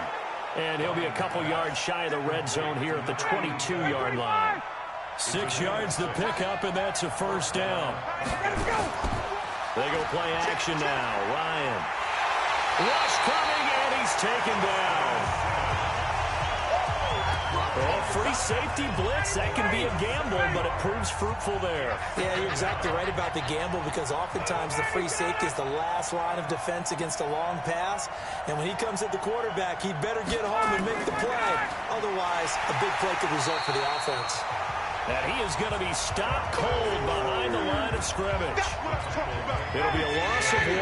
And he'll be a couple yards shy of the red zone here at the 22-yard line. 6 yards the pickup, and that's a 1st down. They go play action now. Ryan. Rush coming, and he's taken down. Well, free safety blitz, that can be a gamble, but it proves fruitful there. Yeah, you're exactly right about the gamble, because oftentimes the free safety is the last line of defense against a long pass. And when he comes at the quarterback, he better get home and make the play. Otherwise, a big play could result for the offense. And he is going to be stopped cold behind the line of scrimmage. It'll be a loss of 1,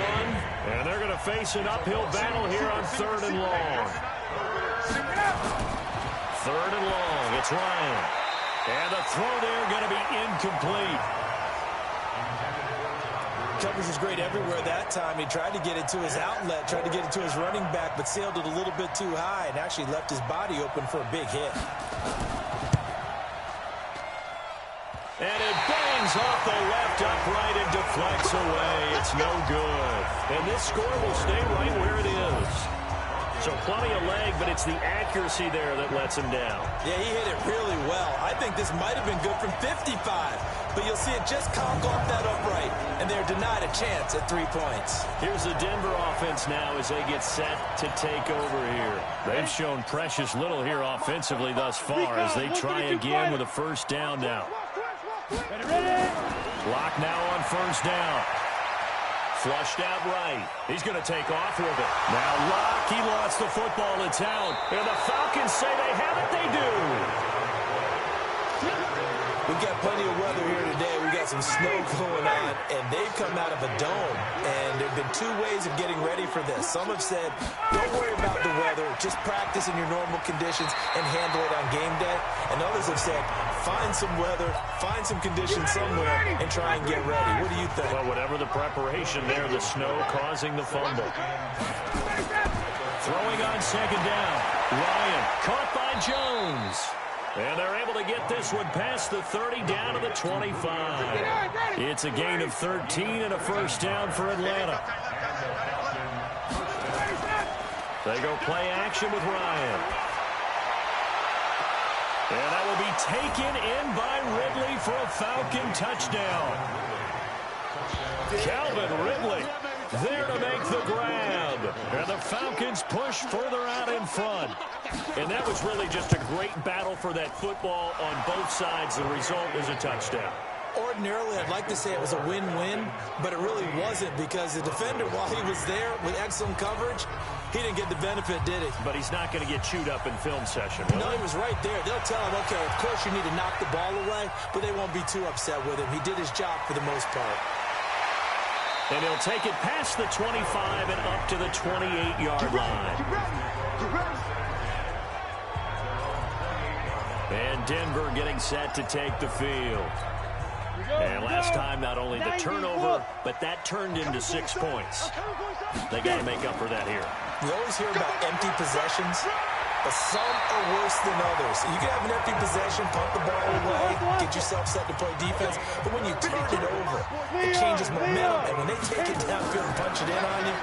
and they're going to face an uphill battle here on 3rd and long. 3rd and long. It's Ryan. And the throw there going to be incomplete. Coverage was great everywhere that time. He tried to get it to his outlet, tried to get it to his running back, but sailed it a little bit too high and actually left his body open for a big hit. And it bangs off the left upright and deflects away. It's no good. And this score will stay right where it is. So plenty of leg, but it's the accuracy there that lets him down. Yeah, he hit it really well. I think this might have been good from 55. But you'll see it just conk off that upright, and they're denied a chance at 3 points. Here's the Denver offense now as they get set to take over here. They've shown precious little here offensively thus far as they try again with a first down now. Lock now on first down. Flushed out right. He's going to take off with it. Now Lock, he lost the football. It's out. And the Falcons say they have it. They do. We've got plenty of weather here today. We've got some snow going on, and they've come out of a dome. And there have been 2 ways of getting ready for this. Some have said, don't worry about the weather. Just practice in your normal conditions and handle it on game day. And others have said, find some weather, find some conditions somewhere, and try and get ready. What do you think? Well, whatever the preparation there, the snow causing the fumble. Throwing on second down. Ryan caught by Jones. And they're able to get this one past the 30 down to the 25. It's a gain of 13 and a first down for Atlanta. They go play action with Ryan. And that will be taken in by Ridley for a Falcon touchdown. Calvin Ridley there to make the grab. And the Falcons push further out in front. And that was really just a great battle for that football on both sides. The result is a touchdown. Ordinarily, I'd like to say it was a win-win, but it really wasn't because the defender, while he was there with excellent coverage, he didn't get the benefit, did he? But he's not going to get chewed up in film session, will No, he? he was right there. They'll tell him, okay, of course you need to knock the ball away, but they won't be too upset with him. He did his job for the most part. And he'll take it past the 25 and up to the 28-yard line. And Denver getting set to take the field. And last time, not only the turnover, but that turned into 6 points. They got to make up for that here. We always hear about empty possessions, but some are worse than others. You can have an empty possession, punt the ball away, get yourself set to play defense, but when you turn it over, it changes momentum, and when they take it downfield and punch it in on you,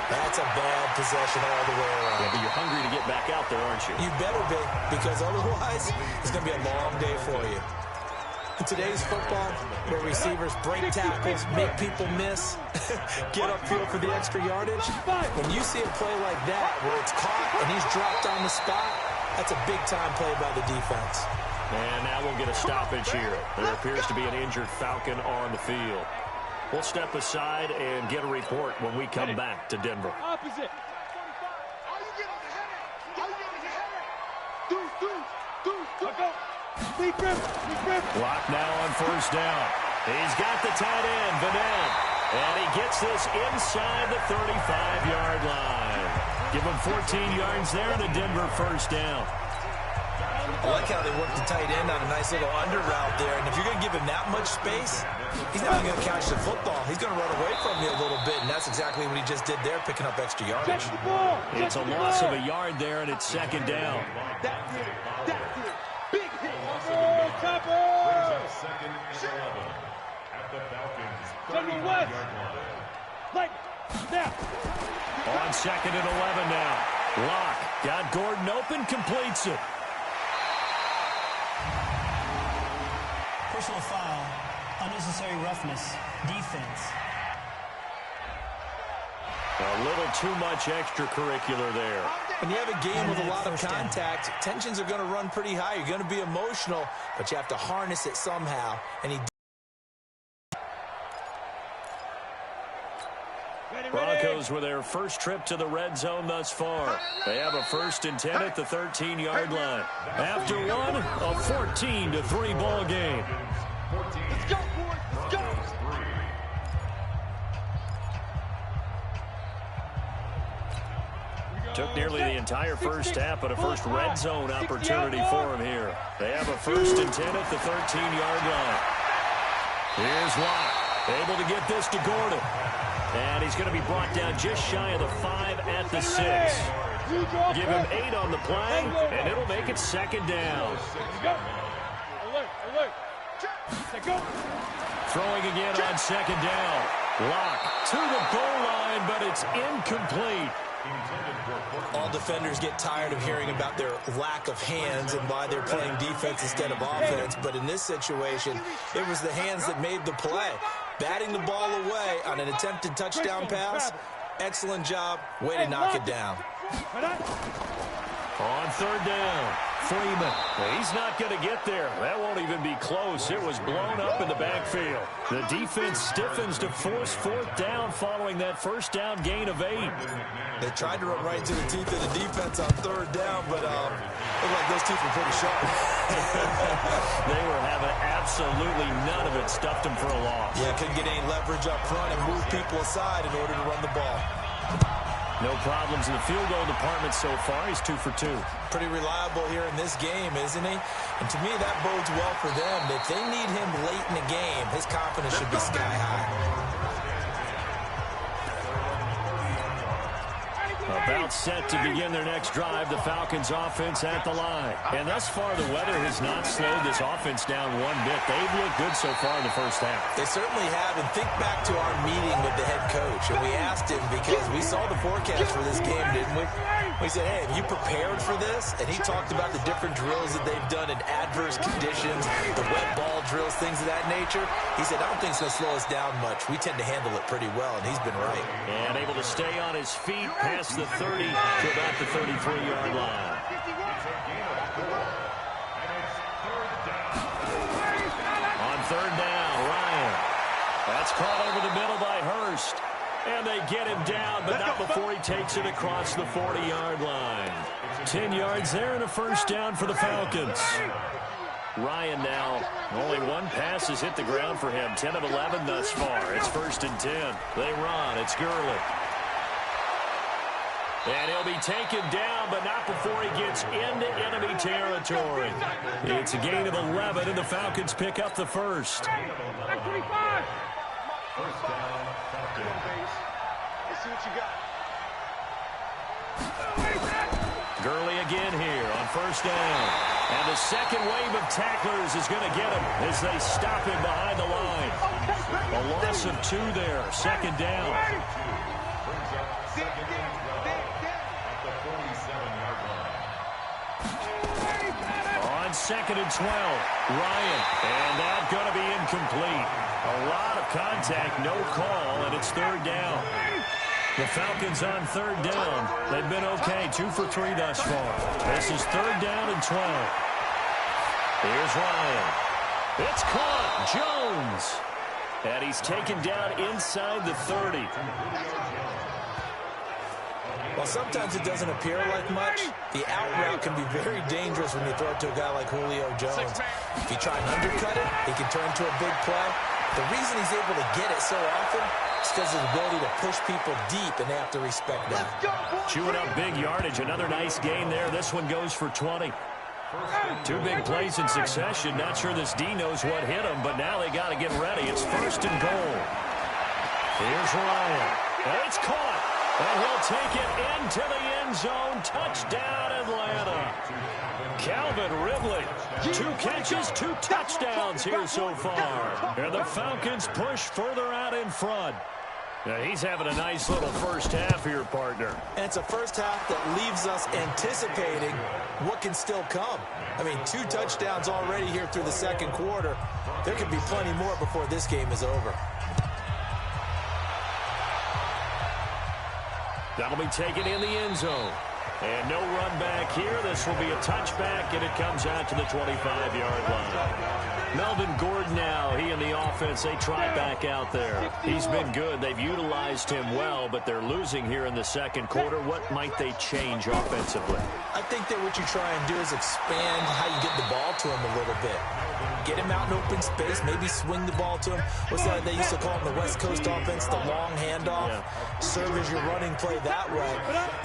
that's a bad possession all the way around. Yeah, but you're hungry to get back out there, aren't you? You better be, because otherwise, it's going to be a long day for you. In today's football, where receivers break tackles, make people miss, get upfield for the extra yardage, when you see a play like that where it's caught and he's dropped on the spot, that's a big-time play by the defense. And now we'll get a stoppage here. There appears to be an injured Falcon on the field. We'll step aside and get a report when we come back to Denver. Opposite. Lock now on first down. He's got the tight end, Vanette. And he gets this inside the 35-yard line. Give him 14 yards there and a Denver first down. I like how they work the tight end on a nice little under route there. And if you're going to give him that much space, he's not going to catch the football. He's going to run away from you a little bit, and that's exactly what he just did there, picking up extra yardage. It's a loss of a yard there, and it's second down. That's it. Big hit. Second and 11 at the Falcons. On second and 11 now. Lock got Gordon open, completes it. Personal foul, unnecessary roughness, defense. A little too much extracurricular there. When you have a game with a lot of contact, tensions are going to run pretty high. You're going to be emotional, but you have to harness it somehow. And Broncos goes with their first trip to the red zone thus far. They have a 1st and 10 at the 13-yard line. After one, a 14-3 ball game. Let's go, boys. Let's go. Took nearly the entire first half, but a first red zone opportunity for him here. They have a 1st and 10 at the 13-yard line. Here's Locke, able to get this to Gordon. And he's going to be brought down just shy of the 5 at the 6. Give him 8 on the play, and it'll make it 2nd down. Throwing again on 2nd down. Locke to the goal line, but it's incomplete. All defenders get tired of hearing about their lack of hands and why they're playing defense instead of offense. But in this situation, it was the hands that made the play. Batting the ball away on an attempted touchdown pass. Excellent job. Way to knock it down. On 3rd down, Freeman. He's not going to get there. That won't even be close. It was blown up in the backfield. The defense stiffens to force 4th down following that 1st down gain of 8. They tried to run right into the teeth of the defense on 3rd down, but looked like those teeth were pretty sharp. They were having absolutely none of it. Stuffed them for a loss. Yeah, couldn't get any leverage up front and move people aside in order to run the ball. No problems in the field goal department so far. He's 2 for 2. Pretty reliable here in this game, isn't he? And to me, that bodes well for them. If they need him late in the game, his confidence should be sky high. About set to begin their next drive, the Falcons offense at the line. And thus far, the weather has not slowed this offense down one bit. They've looked good so far in the first half. They certainly have. And think back to our meeting with the head coach. And we asked him because we saw the forecast for this game, didn't we? We said, hey, have you prepared for this? And he talked about the different drills that they've done in adverse conditions, the wet ball drills, things of that nature. He said, I don't think it's going to slow us down much. We tend to handle it pretty well, and he's been right. And able to stay on his feet past the 30 to about the 33-yard line. On 3rd down, Ryan. That's caught over the middle by Hurst. And they get him down, but not before he takes it across the 40-yard line. 10 yards there and a 1st down for the Falcons. Ryan now, only one pass has hit the ground for him. 10 of 11 thus far. It's 1st and 10. They run. It's Gurley. And he'll be taken down, but not before he gets into enemy territory. It's a gain of 11, and the Falcons pick up the 1st. First down, Falcons. Let's see what you got. Gurley again here on 1st down. And the second wave of tacklers is going to get him as they stop him behind the line. A loss of 2 there. 2nd down. Brings up 2nd and 12 at the 47-yard line. On 2nd and 12, Ryan. And that's going to be incomplete. A lot of contact, no call, and it's 3rd down. The Falcons on 3rd down. They've been okay, 2 for 3 thus far. This is 3rd down and 12. Here's Ryan. It's caught. Jones. And he's taken down inside the 30. While sometimes it doesn't appear like much, the out route can be very dangerous when you throw it to a guy like Julio Jones. If you try and undercut it, he can turn into a big play. The reason he's able to get it so often is because of his ability to push people deep, and they have to respect that. Chewing up big yardage. Another nice gain there. This one goes for 20. 2 big plays in succession. Not sure this D knows what hit him, but now they got to get ready. It's 1st and goal. Here's Ryan. And it's caught. And he'll take it into the end zone. Touchdown, Atlanta. Calvin Ridley. 2 catches, 2 touchdowns here so far. And the Falcons push further out in front. Now he's having a nice little first half here, partner. And it's a first half that leaves us anticipating what can still come. I mean, 2 touchdowns already here through the 2nd quarter. There could be plenty more before this game is over. That'll be taken in the end zone. And no run back here. This will be a touchback, and it comes out to the 25-yard line. Melvin Gordon now, he and the offense, they try back out there. He's been good. They've utilized him well, but they're losing here in the second quarter. What might they change offensively? I think that what you try and do is expand how you get the ball to him a little bit. Get him out in open space, maybe swing the ball to him. What's that they used to call in the West Coast offense, the long handoff? Yeah. Serve as your running play that way,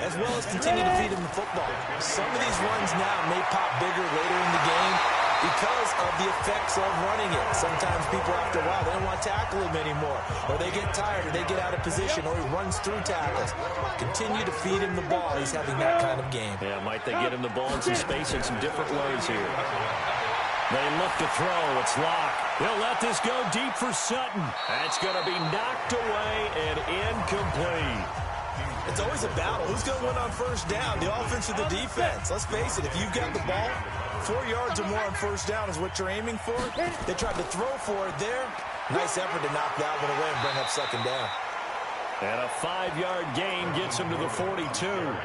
as well as continue to feed him the football. Some of these runs now may pop bigger later in the game because of the effects of running it. Sometimes people, after a while, they don't want to tackle him anymore, or they get tired, or they get out of position, or he runs through tackles. Continue to feed him the ball. He's having that kind of game. Yeah, might they get him the ball in some space in some different ways here. They look to throw. It's locked. They'll let this go deep for Sutton. That's going to be knocked away and incomplete. It's always a battle. Who's going to win on first down, the offense or the defense? Let's face it, if you've got the ball, 4 yards or more on first down is what you're aiming for. They tried to throw for it there. Nice effort to knock that one away and bring up second down. And a 5-yard gain gets him to the 42.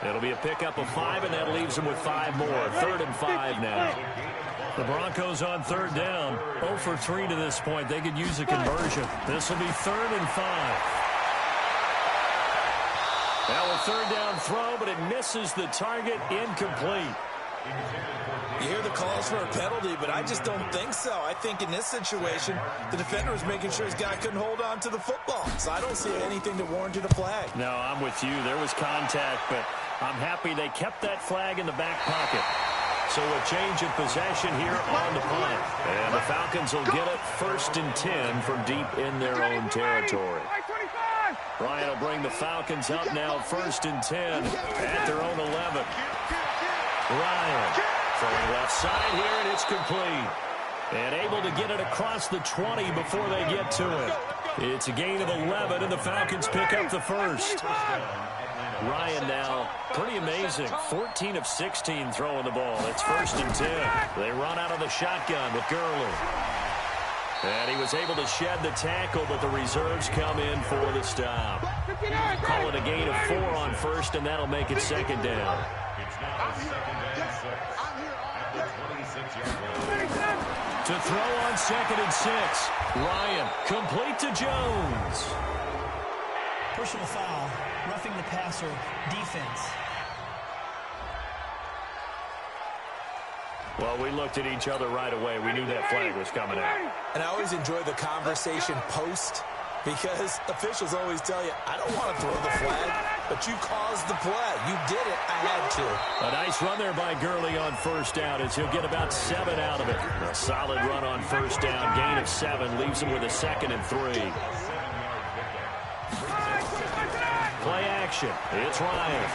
It'll be a pickup of 5, and that leaves him with 5 more. 3rd and 5 now. The Broncos on 3rd down. 0 for 3 to this point. They could use a conversion. This will be 3rd and 5. Now a 3rd down throw, but it misses the target. Incomplete. You hear the calls for a penalty, but I just don't think so. I think in this situation, the defender was making sure his guy couldn't hold on to the football. So I don't see anything that warranted a flag. No, I'm with you. There was contact, but I'm happy they kept that flag in the back pocket. So a change of possession here on the punt. And the Falcons will get it 1st and 10 from deep in their own territory. Ryan will bring the Falcons up now 1st and 10 at their own 11. Ryan throwing left side here, and it's complete. And able to get it across the 20 before they get to it. It's a gain of 11, and the Falcons pick up the first. Ryan now, pretty amazing. 14 of 16 throwing the ball. It's 1st and 10. They run out of the shotgun with Gurley. And he was able to shed the tackle, but the reserves come in for the stop. Call it a gain of 4 on 1st, and that'll make it 2nd down. To throw on 2nd and 6. Ryan, complete to Jones. Personal foul, roughing the passer, defense. Well, we looked at each other right away. We knew that flag was coming out. And I always enjoy the conversation post, because officials always tell you, I don't want to throw the flag, but you caused the play. You did it. I had to. A nice run there by Gurley on 1st down as he'll get about 7 out of it. A solid run on 1st down. Gain of 7 leaves him with a 2nd and 3. Play action. It's Ryan.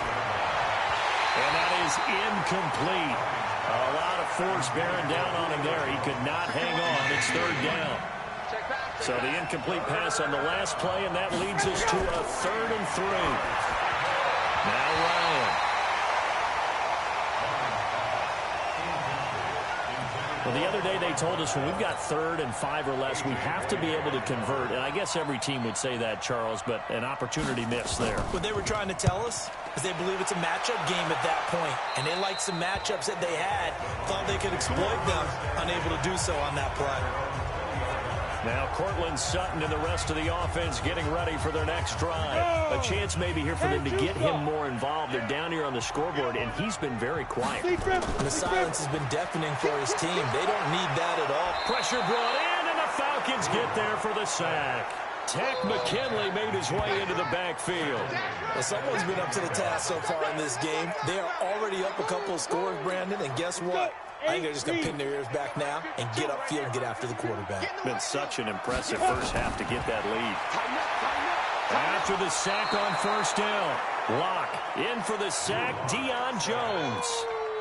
And that is incomplete. A lot of force bearing down on him there. He could not hang on. It's 3rd down. So the incomplete pass on the last play, and that leads us to a 3rd and 3. Now Ryan. Well, the other day they told us when we've got 3rd and 5 or less, we have to be able to convert. And I guess every team would say that, Charles, but an opportunity missed there. What they were trying to tell us is they believe it's a matchup game at that point. And they liked some matchups that they had, thought they could exploit them, unable to do so on that play. Now Cortland Sutton and the rest of the offense getting ready for their next drive. A chance maybe here for them to get him more involved. They're down here on the scoreboard, and he's been very quiet. The silence has been deafening for his team. They don't need that at all. Pressure brought in, and the Falcons get there for the sack. Tack McKinley made his way into the backfield. Well, someone's been up to the task so far in this game. They are already up a couple of scores, Brandon, and guess what? I think they're just going to pin their ears back now and get upfield and get after the quarterback. Been such an impressive first half to get that lead. After the sack on 1st down, Locke in for the sack, Deion Jones.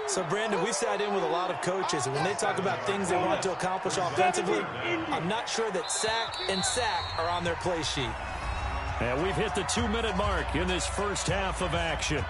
So, Brandon, we sat in with a lot of coaches, and when they talk about things they want to accomplish offensively, I'm not sure that sack and sack are on their play sheet. And we've hit the 2-minute mark in this first half of action.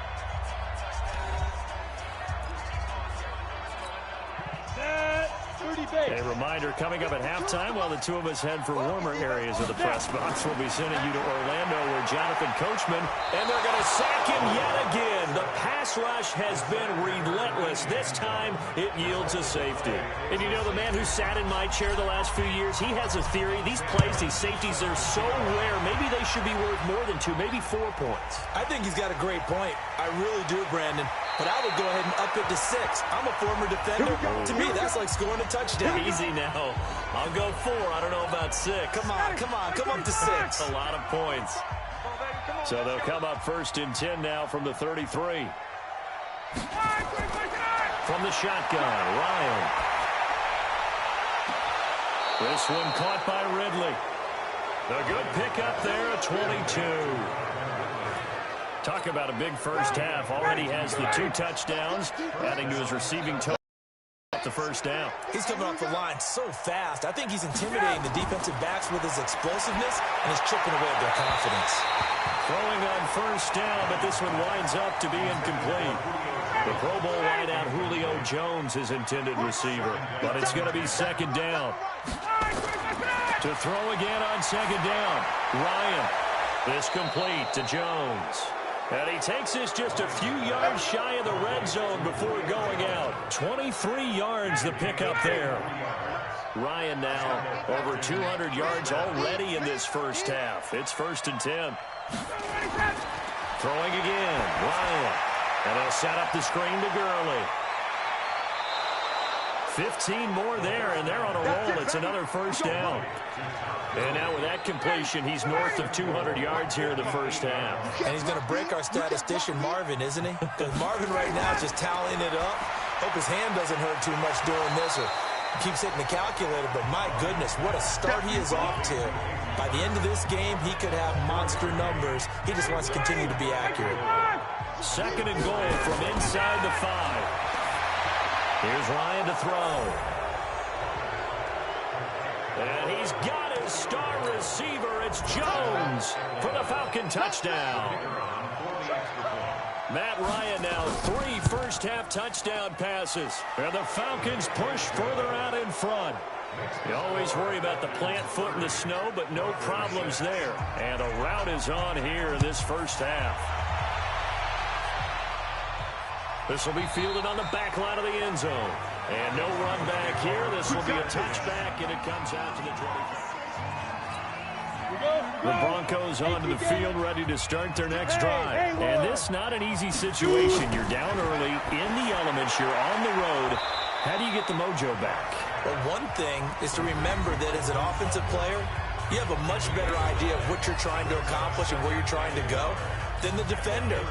A reminder reminder, coming up at halftime, while the two of us head for warmer areas of the press box, we'll be sending you to Orlando where Jonathan Coachman, and they're going to sack him yet again. The pass rush has been relentless. This time, it yields a safety. And you know, the man who sat in my chair the last few years, he has a theory. These plays, these safeties, they're so rare. Maybe they should be worth more than 2, maybe 4 points. I think he's got a great point. I really do, Brandon. But I would go ahead and up it to 6. I'm a former defender. To me, that's like scoring a touchdown. Easy now. I'll go 4. I don't know about 6. Come on. Come up to 6. That's a lot of points. So they'll come up 1st and 10 now from the 33. From the shotgun, Ryan. This one caught by Ridley. A good pickup there at 22. Talk about a big first half. Already has the 2 touchdowns, adding to his receiving total at the first down. He's coming off the line so fast. I think he's intimidating the defensive backs with his explosiveness and he's chipping away at their confidence. Throwing on first down, but this one winds up to be incomplete. The Pro Bowl wideout Julio Jones is intended receiver, but it's going to be 2nd down. To throw again on 2nd down, Ryan. This complete to Jones. And he takes this just a few yards shy of the red zone before going out. 23 yards the pickup there. Ryan now over 200 yards already in this first half. It's 1st and 10. Throwing again, Ryan. And they'll set up the screen to Gurley. 15 more there, and they're on a roll. It's another first down. And now with that completion, he's north of 200 yards here in the first half. And he's going to break our statistician, Marvin, isn't he? Because Marvin right now is just tallying it up. Hope his hand doesn't hurt too much doing this or keeps hitting the calculator. But my goodness, what a start he is off to. By the end of this game, he could have monster numbers. He just wants to continue to be accurate. 2nd and goal from inside the 5. Here's Ryan to throw. And he's got his star receiver. It's Jones for the Falcon touchdown. Matt Ryan now 3 first-half touchdown passes. And the Falcons push further out in front. You always worry about the plant foot in the snow, but no problems there. And a route is on here in this first half. This will be fielded on the back line of the end zone. And no run back here. This will be a touchback, and it comes out to the 25. The Broncos onto the field, ready to start their next drive. And this not an easy situation. You're down early, in the elements, you're on the road. How do you get the mojo back? Well, one thing is to remember that as an offensive player, you have a much better idea of what you're trying to accomplish and where you're trying to go than the defender.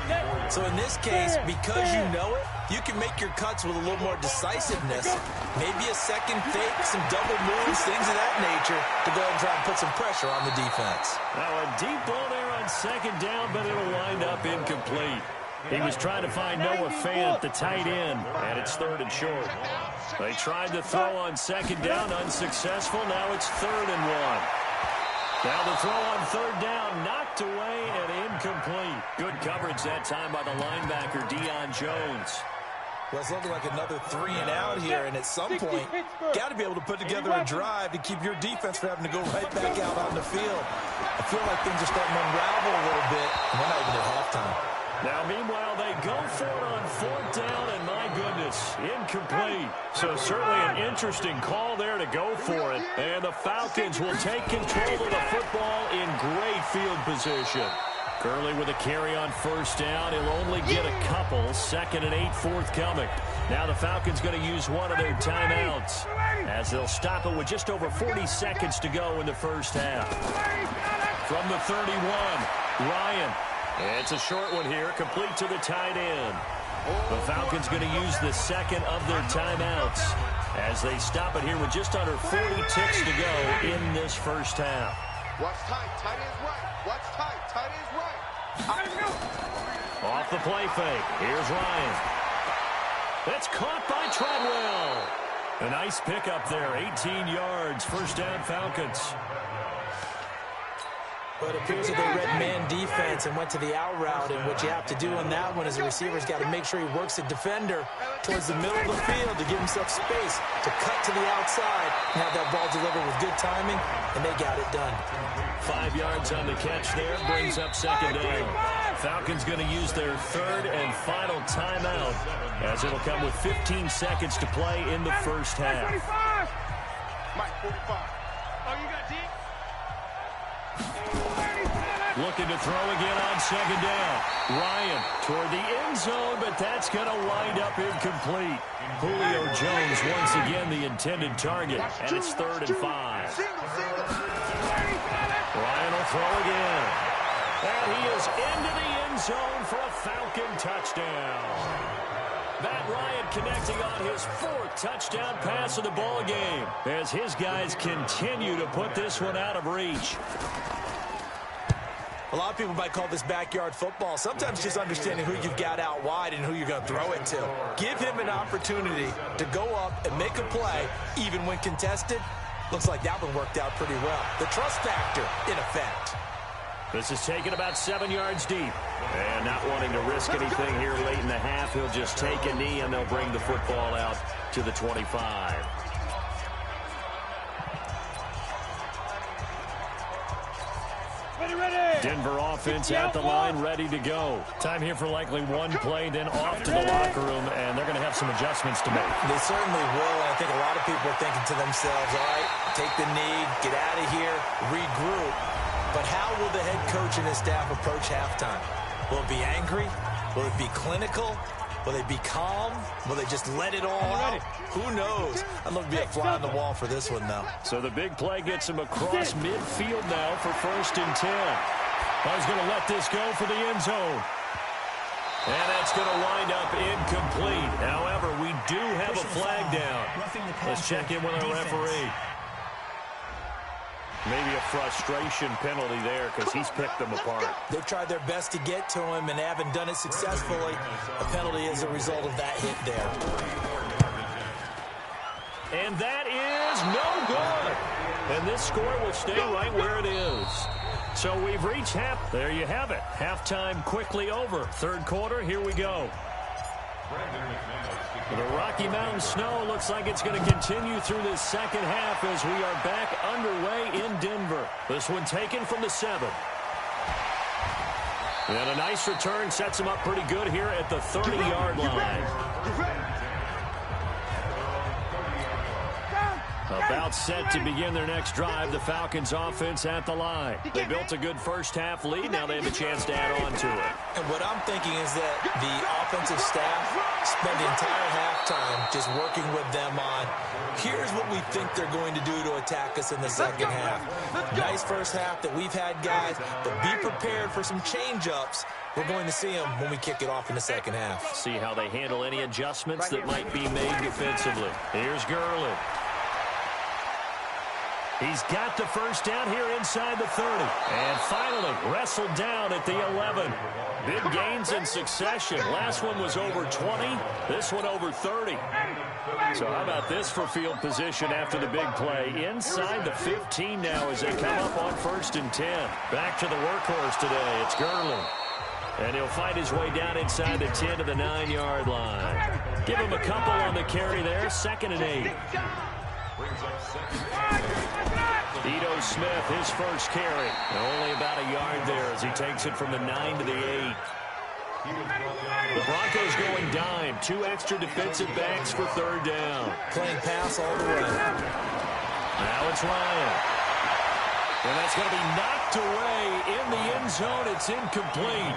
So in this case, because you know it, you can make your cuts with a little more decisiveness. Maybe a second fake, some double moves, things of that nature to go ahead and try and put some pressure on the defense. Now a deep ball there on 2nd down, but it'll wind up incomplete. He was trying to find Noah Fant, the tight end, and it's 3rd and short. They tried to throw on 2nd down, unsuccessful. Now it's 3rd and 1. Now the throw on 3rd down, knocked away and incomplete. Good coverage that time by the linebacker, Deion Jones. Well, it's looking like another 3 and out here, and at some point, got to be able to put together a drive to keep your defense from having to go right back out on the field. I feel like things are starting to unravel a little bit, and we're not even at halftime. Now, meanwhile, they go for it on 4th down, and my goodness, incomplete. So certainly an interesting call there to go for it. And the Falcons will take control of the football in great field position. Gurley with a carry on 1st down. He'll only get a couple. 2nd and 8 forthcoming. Now the Falcons going to use one of their timeouts as they'll stop it with just over 40 seconds to go in the first half. From the 31, Ryan. It's a short one here, complete to the tight end. The Falcons going to use the 2nd of their timeouts as they stop it here with just under 40 ticks to go in this first half. Watch tight, tight end's right. Watch tight, tight end's right. Off the play fake, here's Ryan. That's caught by Treadwell. A nice pickup there, 18 yards, 1st down Falcons. But it appears that they read man defense and went to the out route, and what you have to do on that one is the receiver's got to make sure he works the defender towards the middle of the field to give himself space to cut to the outside and have that ball delivered with good timing, and they got it done. 5 yards on the catch there, brings up second down. Falcons going to use their third and final timeout as it'll come with 15 seconds to play in the first half. Mike, 45. Oh, you got deep? Looking to throw again on second down. Ryan toward the end zone, but that's going to wind up incomplete. Julio Jones once again the intended target, and it's 3rd and 5. Ryan will throw again. And he is into the end zone for a Falcon touchdown. Matt Ryan connecting on his 4th touchdown pass of the ball game as his guys continue to put this one out of reach. A lot of people might call this backyard football. Sometimes just understanding who you've got out wide and who you're going to throw it to. Give him an opportunity to go up and make a play, even when contested. Looks like that one worked out pretty well. The trust factor in effect. This is taken about 7 yards deep. And not wanting to risk anything here late in the half, he'll just take a knee and they'll bring the football out to the 25. Denver offense at the line, ready to go. Time here for likely one play, then off to the locker room, and they're going to have some adjustments to make. They certainly will, and I think a lot of people are thinking to themselves, all right, take the knee, get out of here, regroup. But how will the head coach and his staff approach halftime? Will it be angry? Will it be clinical? Will they be calm? Will they just let it all out? Who knows? I'd love to be a fly on the wall for this one, though. So the big play gets him across midfield now for 1st and 10. He's going to let this go for the end zone. And that's going to wind up incomplete. However, we do have a flag down. Let's check in with our referee. Maybe a frustration penalty there because he's picked them apart. They've tried their best to get to him and haven't done it successfully. A penalty is a result of that hit there. And that is no good. And this score will stay right where it is. So we've reached half. There you have it. Halftime quickly over. 3rd quarter, here we go. The Rocky Mountain snow looks like it's going to continue through this second half as we are back underway in Denver. This one taken from the 7. And a nice return sets him up pretty good here at the 30-yard line. About set to begin their next drive, the Falcons offense at the line. They built a good first half lead. Now they have a chance to add on to it. And what I'm thinking is that the offensive staff spend the entire halftime just working with them on, here's what we think they're going to do to attack us in the second half. Nice first half that we've had, guys, but be prepared for some change-ups. We're going to see them when we kick it off in the second half. See how they handle any adjustments that might be made defensively. Here's Gurley. He's got the first down here inside the 30. And finally wrestled down at the 11. Big gains in succession. Last one was over 20. This one over 30. So how about this for field position after the big play? Inside the 15 now as they come up on 1st and 10. Back to the workhorse today. It's Gurley. And he'll fight his way down inside the 10 to the 9-yard line. Give him a couple on the carry there. 2nd and 8. Ito Smith, his first carry. Only about a yard there as he takes it from the 9 to the 8. The Broncos going dime. 2 extra defensive backs for 3rd down. Playing pass all the way. Now it's Ryan. And that's going to be knocked away in the end zone. It's incomplete.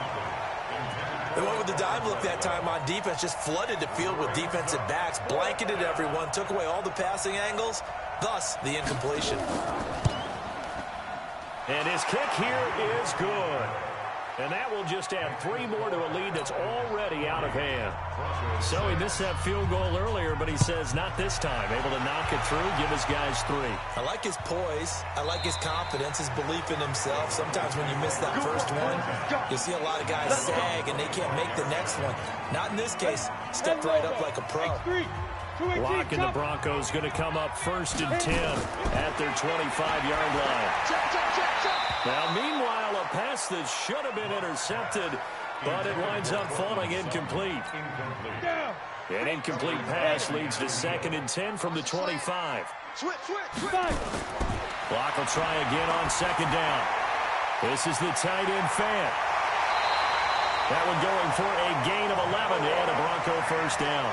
They went with the dime look that time on defense, just flooded the field with defensive backs, blanketed everyone, took away all the passing angles, thus the incompletion. And his kick here is good. And that will just add 3 more to a lead that's already out of hand. So he missed that field goal earlier, but he says not this time. Able to knock it through, give his guys 3. I like his poise. I like his confidence, his belief in himself. Sometimes when you miss that first one, you see a lot of guys sag and they can't make the next one. Not in this case. Stepped right up like a pro. Lock and the Broncos going to come up 1st and 10 at their 25-yard line. Check, check, check, check. Now, meanwhile, a pass that should have been intercepted, but it winds up falling incomplete. An incomplete pass leads to 2nd and 10 from the 25. Block will try again on 2nd down. This is the tight end fan. That one going for a gain of 11 and a Bronco first down.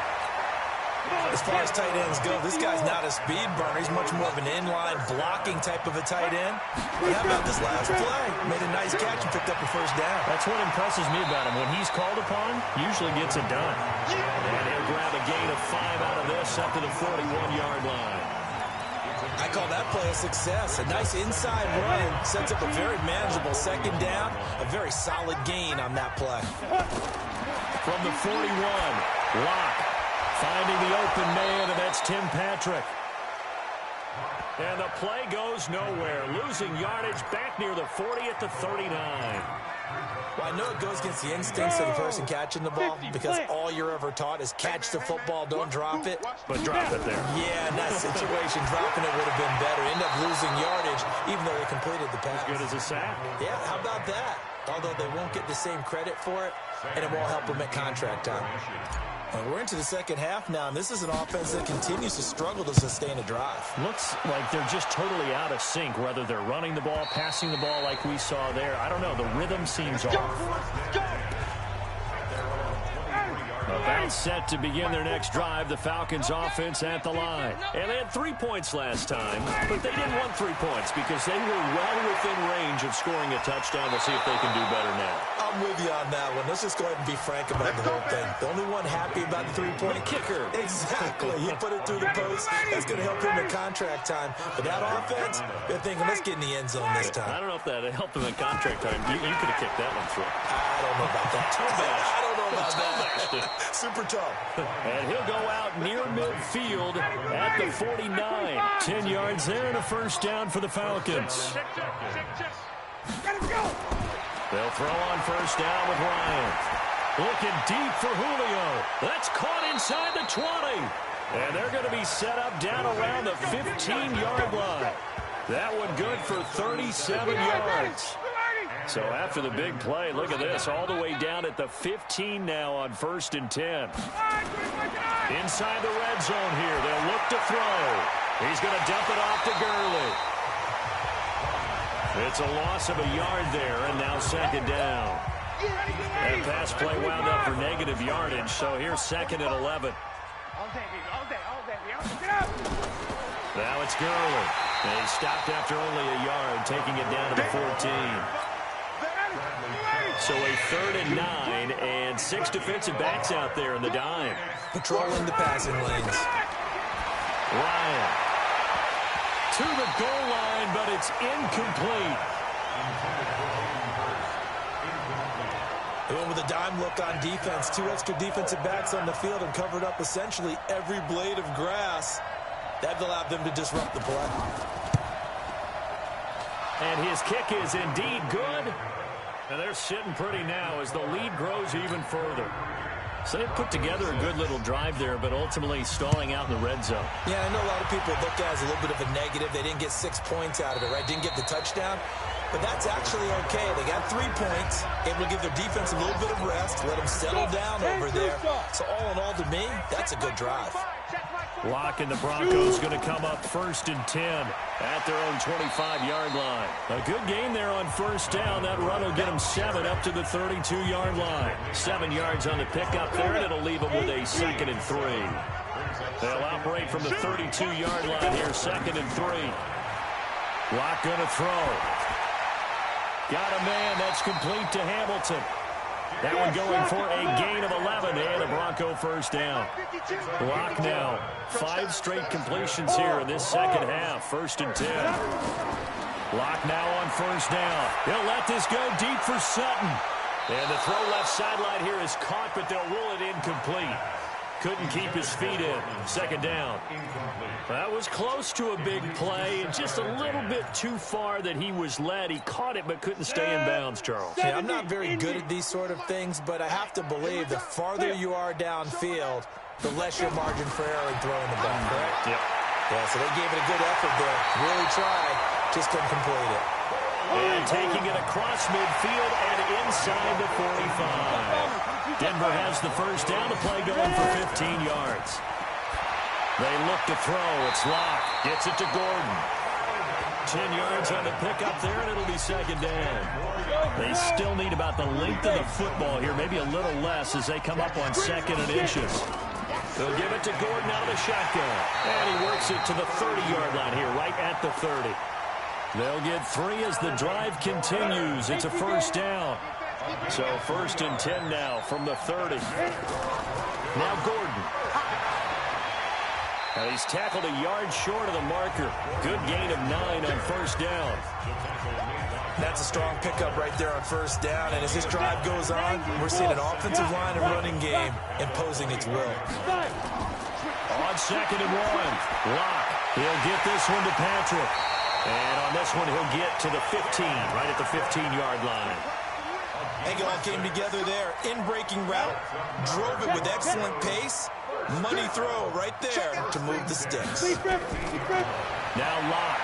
As far as tight ends go, this guy's not a speed burner. He's much more of an inline blocking type of a tight end. But how about this last play? Made a nice catch and picked up a first down. That's what impresses me about him. When he's called upon, usually gets it done. And he'll grab a gain of 5 out of this up to the 41-yard line. I call that play a success. A nice inside run sets up a very manageable 2nd down. A very solid gain on that play. From the 41, Locke finding the open man, and that's Tim Patrick. And the play goes nowhere. Losing yardage back near the 40 at the 39. Well, I know it goes against the instincts of the person catching the ball because all you're ever taught is catch the football, don't drop it. But drop it there. Yeah, in that situation, dropping it would have been better. End up losing yardage, even though they completed the pass. As good as a sack. Yeah, how about that? Although they won't get the same credit for it, and it won't help them at contract time. Well, we're into the 2nd half now, and this is an offense that continues to struggle to sustain a drive. Looks like they're just totally out of sync, whether they're running the ball, passing the ball like we saw there. I don't know. The rhythm seems off. About set to begin their next drive, the Falcons offense at the line. And they had 3 points last time, but they didn't want 3 points because they were well within range of scoring a touchdown. We'll see if they can do better now. I'm with you on that one. Let's just go ahead and be frank about the whole thing. The only one happy about the 3-point kicker. Exactly. He put it through the post. That's going to help him at contract time. But that offense, they're thinking, let's get in the end zone this time. I don't know if that helped him at contract time. You could have kicked that one through. I don't know about that. I don't know about that. Super tough. And he'll go out near midfield at the 49. 10 yards there and a first down for the Falcons. They'll throw on first down with Ryan. Looking deep for Julio. That's caught inside the 20. And they're going to be set up down around the 15-yard line. That one good for 37 yards. So after the big play, look at this, all the way down at the 15 now on 1st and 10. Inside the red zone here, they'll look to throw. He's going to dump it off to Gurley. It's a loss of a yard there, and now 2nd down. That pass play wound up for negative yardage, so here's 2nd and 11. Now it's Gurley. And he stopped after only a yard, taking it down to the 14. So a 3rd and 9, and 6 defensive backs out there in the dime. Patrolling the passing lanes. Ryan to the goal line, but it's incomplete. They went with a dime look on defense. 2 extra defensive backs on the field and covered up essentially every blade of grass. That allowed them to disrupt the play. And his kick is indeed good. And they're sitting pretty now as the lead grows even further. So they put together a good little drive there, but ultimately stalling out in the red zone. Yeah, I know a lot of people look at it as a little bit of a negative. They didn't get 6 points out of it, right? Didn't get the touchdown. But that's actually okay. They got 3 points, able to give their defense a little bit of rest, let them settle down over there. So all in all, to me, that's a good drive. Locke and the Broncos going to come up 1st and 10 at their own 25-yard line. A good game there on first down. That run will get them 7 up to the 32-yard line. 7 yards on the pickup there, and it'll leave them with a 2nd and 3. They'll operate from the 32-yard line here, 2nd and 3. Locke going to throw. Got a man. That's complete to Hamilton. That one going for a gain of 11 and a Bronco first down. Locke now 5 straight completions here in this 2nd half. 1st and 10. Locke now on first down. He'll let this go deep for Sutton. And the throw left sideline here is caught, but they'll rule it incomplete. Couldn't keep his feet in. 2nd down. That was close to a big play, and just a little bit too far that he was led. He caught it but couldn't stay in bounds, Charles. Yeah, I'm not very good at these sort of things, but I have to believe the farther you are downfield, the less your margin for error in throwing the ball, correct? Yep. Yeah, so they gave it a good effort there. Really tried, just couldn't complete it. And taking it across midfield and inside the 45. Denver has the first down. The play going for 15 yards. They look to throw. It's Locke. Gets it to Gordon. 10 yards on the pickup there, and it'll be second down. They still need about the length of the football here, maybe a little less as they come up on 2nd and inches. They'll give it to Gordon out of the shotgun. And he works it to the 30-yard line here, right at the 30. They'll get 3 as the drive continues. It's a first down. So 1st and 10 now from the 30. Now Gordon. Now he's tackled a yard short of the marker. Good gain of 9 on first down. That's a strong pickup right there on first down. And as this drive goes on, we're seeing an offensive line and running game imposing its will. On 2nd and 1, Locke. He'll get this one to Patrick. And on this one, he'll get to the 15, right at the 15-yard line. It all came together there. In-breaking route, drove it with excellent pace. Money throw right there to move the sticks. Now Locke.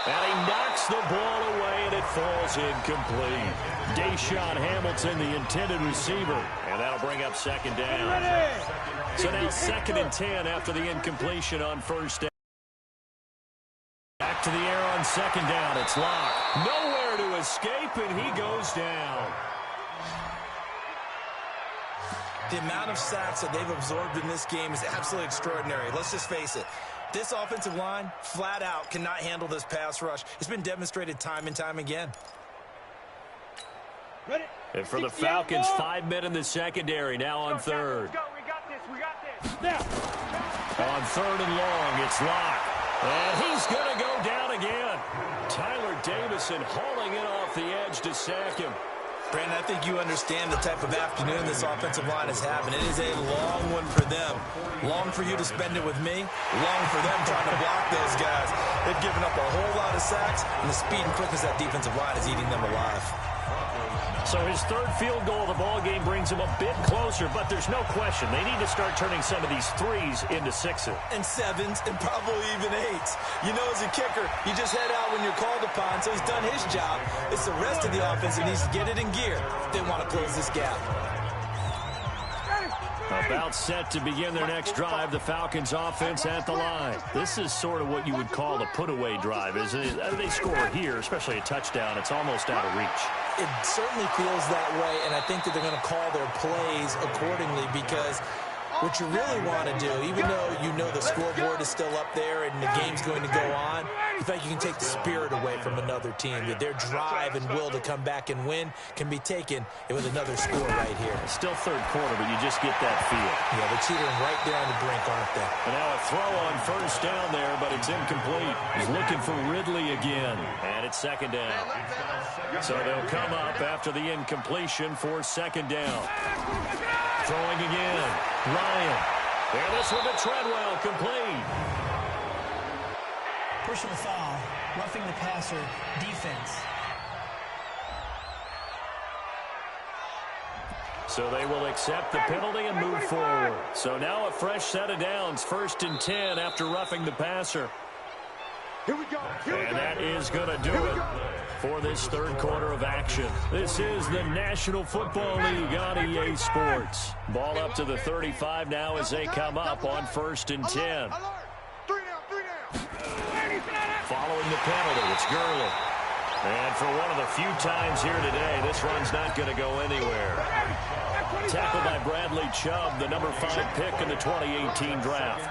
And he knocks the ball away, and it falls incomplete. Deshaun Hamilton, the intended receiver. And that'll bring up second down. So now 2nd and 10 after the incompletion on first down. Back to the air on 2nd down. It's Locke. Nowhere to escape, and he goes down. The amount of sacks that they've absorbed in this game is absolutely extraordinary. Let's just face it. This offensive line, flat out, cannot handle this pass rush. It's been demonstrated time and time again. And for the Falcons, 5 men in the secondary now on 3rd. We got this. On 3rd and long, it's Locke. And he's going to go down again. Tyler Davison hauling it off the edge to sack him. Brandon, I think you understand the type of afternoon this offensive line is having. It is a long one for them. Long for you to spend it with me. Long for them trying to block those guys. They've given up a whole lot of sacks, and the speed and quickness of that defensive line is eating them alive. So his 3rd field goal of the ball game brings him a bit closer, but there's no question they need to start turning some of these 3s into 6s. And 7s, and probably even 8s. You know, as a kicker, you just head out when you're called upon, so he's done his job. It's the rest of the offense that needs to get it in gear if they want to close this gap. About set to begin their next drive, the Falcons offense at the line. This is sort of what you would call a put-away drive, isn't it? They score here, especially a touchdown. It's almost out of reach. It certainly feels that way, and I think that they're going to call their plays accordingly because what you really want to do, even though you know the scoreboard is still up there and the game's going to go on, you think you can take the spirit away from another team, that their drive and will to come back and win can be taken with another score right here. Still 3rd quarter, but you just get that feel. Yeah, they're teetering right there on the brink, aren't they? And now a throw on first down there, but it's incomplete. He's looking for Ridley again, and it's 2nd down. So they'll come up after the incompletion for 2nd down. Throwing again. Ryan. And this one to Treadwell, complete. Personal foul, roughing the passer, defense. So they will accept the penalty and move forward. So now a fresh set of downs, 1st and 10 after roughing the passer. Here we go. And that is going to do it for this 3rd quarter of action. This is the National Football League on EA Sports. Ball up to the 35 now as they come up on 1st and 10. 3 down. Following the penalty, it's Gurley. And for one of the few times here today, this run's not going to go anywhere. Tackled by Bradley Chubb, the number 5 pick in the 2018 draft.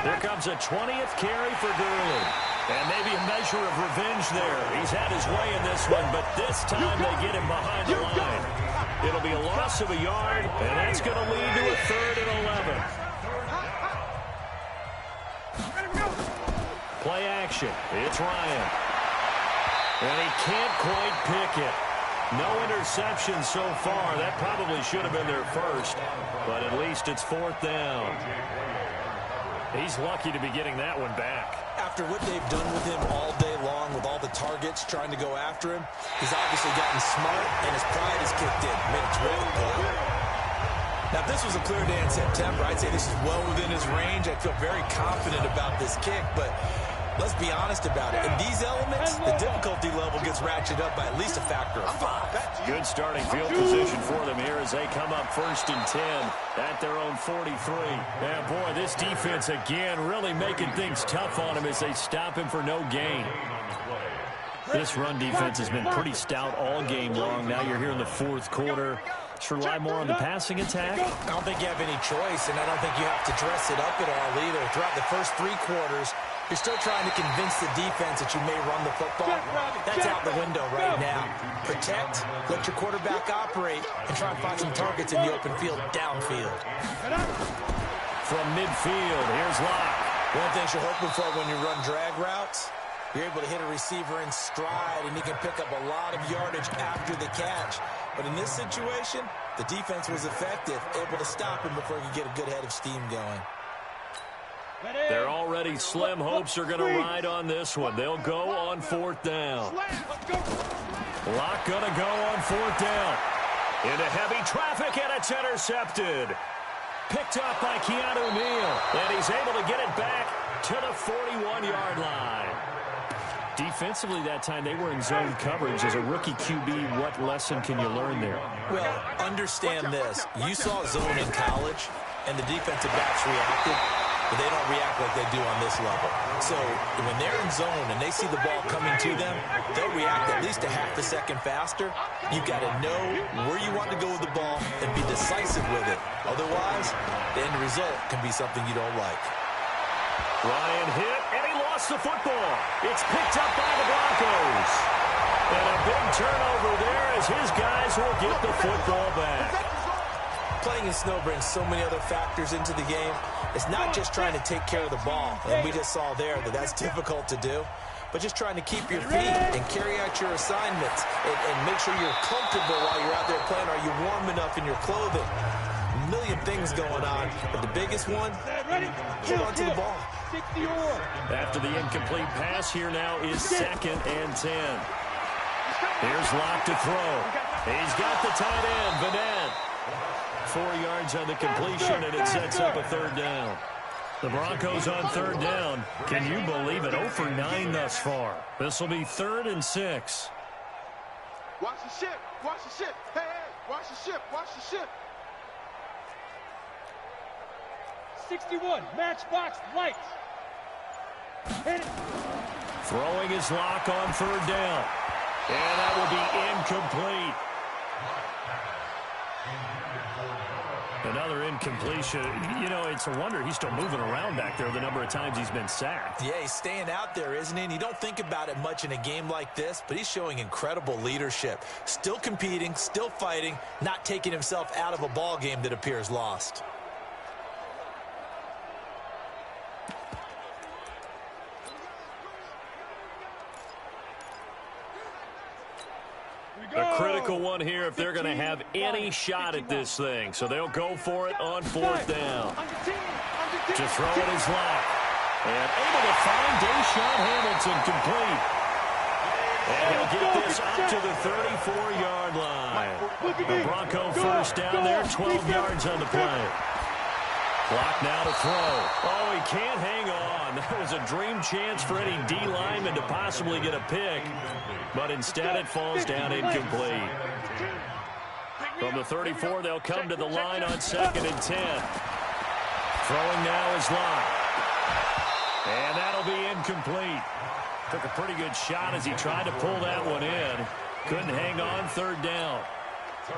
Here comes a 20th carry for Gurley. And maybe a measure of revenge there. He's had his way in this one, but this time they get him behind the line. It'll be a loss of a yard, and that's going to lead to a 3rd and 11. Play action. It's Ryan. And he can't quite pick it. No interception so far. That probably should have been their first, but at least it's 4th down. He's lucky to be getting that one back. After what they've done with him all day long, with all the targets trying to go after him, he's obviously gotten smart, and his pride has kicked in. Made a terrific play. Now, if this was a clear day in September, I'd say this is well within his range. I feel very confident about this kick, but let's be honest about it. In these elements, the difficulty level gets ratcheted up by at least a factor of 5. Good starting field position for them here as they come up 1st and 10 at their own 43. And boy, this defense again really making things tough on him as they stop him for no gain. This run defense has been pretty stout all game long. Now you're here in the 4th quarter. Should rely more on the passing attack? I don't think you have any choice, and I don't think you have to dress it up at all either. Throughout the first 3 quarters, you're still trying to convince the defense that you may run the football. That's out the window right now. Protect, let your quarterback operate, and try and find some targets in the open field downfield. From midfield, here's Locke. One of the things you're hoping for when you run drag routes, you're able to hit a receiver in stride, and he can pick up a lot of yardage after the catch. But in this situation, the defense was effective, able to stop him before he could get a good head of steam going. Their already slim hopes are going to ride on this one. They'll go on 4th down. Locke going to go on 4th down. Into heavy traffic, and it's intercepted. Picked up by Keanu Neal, and he's able to get it back to the 41-yard line. Defensively that time, they were in zone coverage. As a rookie QB, what lesson can you learn there? Well, understand this. You saw zone in college, and the defensive backs reacted, but they don't react like they do on this level. So when they're in zone and they see the ball coming to them, they'll react at least a half a second faster. You've got to know where you want to go with the ball and be decisive with it. Otherwise, the end result can be something you don't like. Ryan hit, and he lost the football. It's picked up by the Broncos. And a big turnover there as his guys will get the football back. Playing in snow brings so many other factors into the game. It's not just trying to take care of the ball, and we just saw there that that's difficult to do, but just trying to keep your feet and carry out your assignments and make sure you're comfortable while you're out there playing. Are you warm enough in your clothing? A million things going on, but the biggest one, hold on to the ball. After the incomplete pass, here now is 2nd and 10. Here's Locke to throw. He's got the tight end, Vanette. 4 yards on the completion, and it sets up a 3rd down. The Broncos on 3rd down. Can you believe it? 0 for 9 thus far. This will be 3rd and 6. Watch the ship. Watch the ship. Hey, hey, watch the ship. Watch the ship. 61, matchbox lights. Hit it. Throwing his Locke on 3rd down. And that will be incomplete. Another incompletion. You know, it's a wonder he's still moving around back there the number of times he's been sacked. Yeah, he's staying out there, isn't he? And you don't think about it much in a game like this, but he's showing incredible leadership. Still competing, still fighting, not taking himself out of a ball game that appears lost. A critical one here if they're going to have any shot at this thing. So they'll go for it on 4th down. To throw it is Locke. And able to find Deshaun Hamilton complete. And he'll get this up to the 34-yard line. The Bronco 1st down there, 12 yards on the play. Clock now to throw. Oh, he can't hang on. That was a dream chance for any D lineman to possibly get a pick. But instead it falls down incomplete. From the 34, they'll come to the line on 2nd and 10. Throwing now is Locke. And that'll be incomplete. Took a pretty good shot as he tried to pull that one in. Couldn't hang on 3rd down.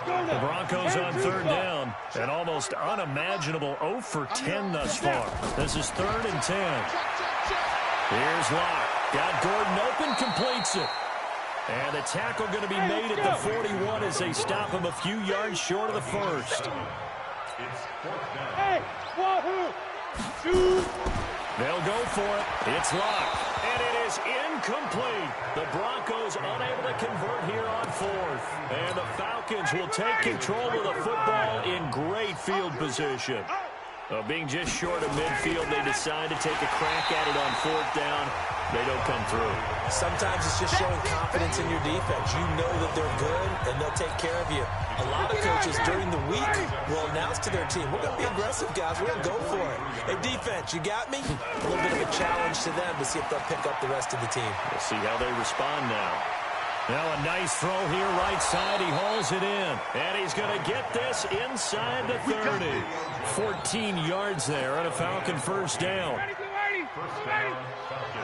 The Broncos on 3rd down. An almost unimaginable 0 for 10 thus far. This is 3rd and 10. Here's Locke. Got Gordon open, completes it. And the tackle going to be made at the 41 as they stop him a few yards short of the 1st. Hey, wahoo! Shoot! They'll go for it. It's Locke. And it is incomplete. The Broncos unable to convert here on 4th. And the Falcons will take control of the football in great field position. Being just short of midfield, they decide to take a crack at it on 4th down. They don't come through. Sometimes it's just showing confidence in your defense. You know that they're good, and they'll take care of you. A lot of coaches during the week will announce to their team, we're going to be aggressive, guys. We're going to go for it. Hey, defense, you got me? A little bit of a challenge to them to see if they'll pick up the rest of the team. We'll see how they respond now. Now a nice throw here, right side. He hauls it in. And he's going to get this inside the 30. 14 yards there on a Falcon first down. First down, Falcon.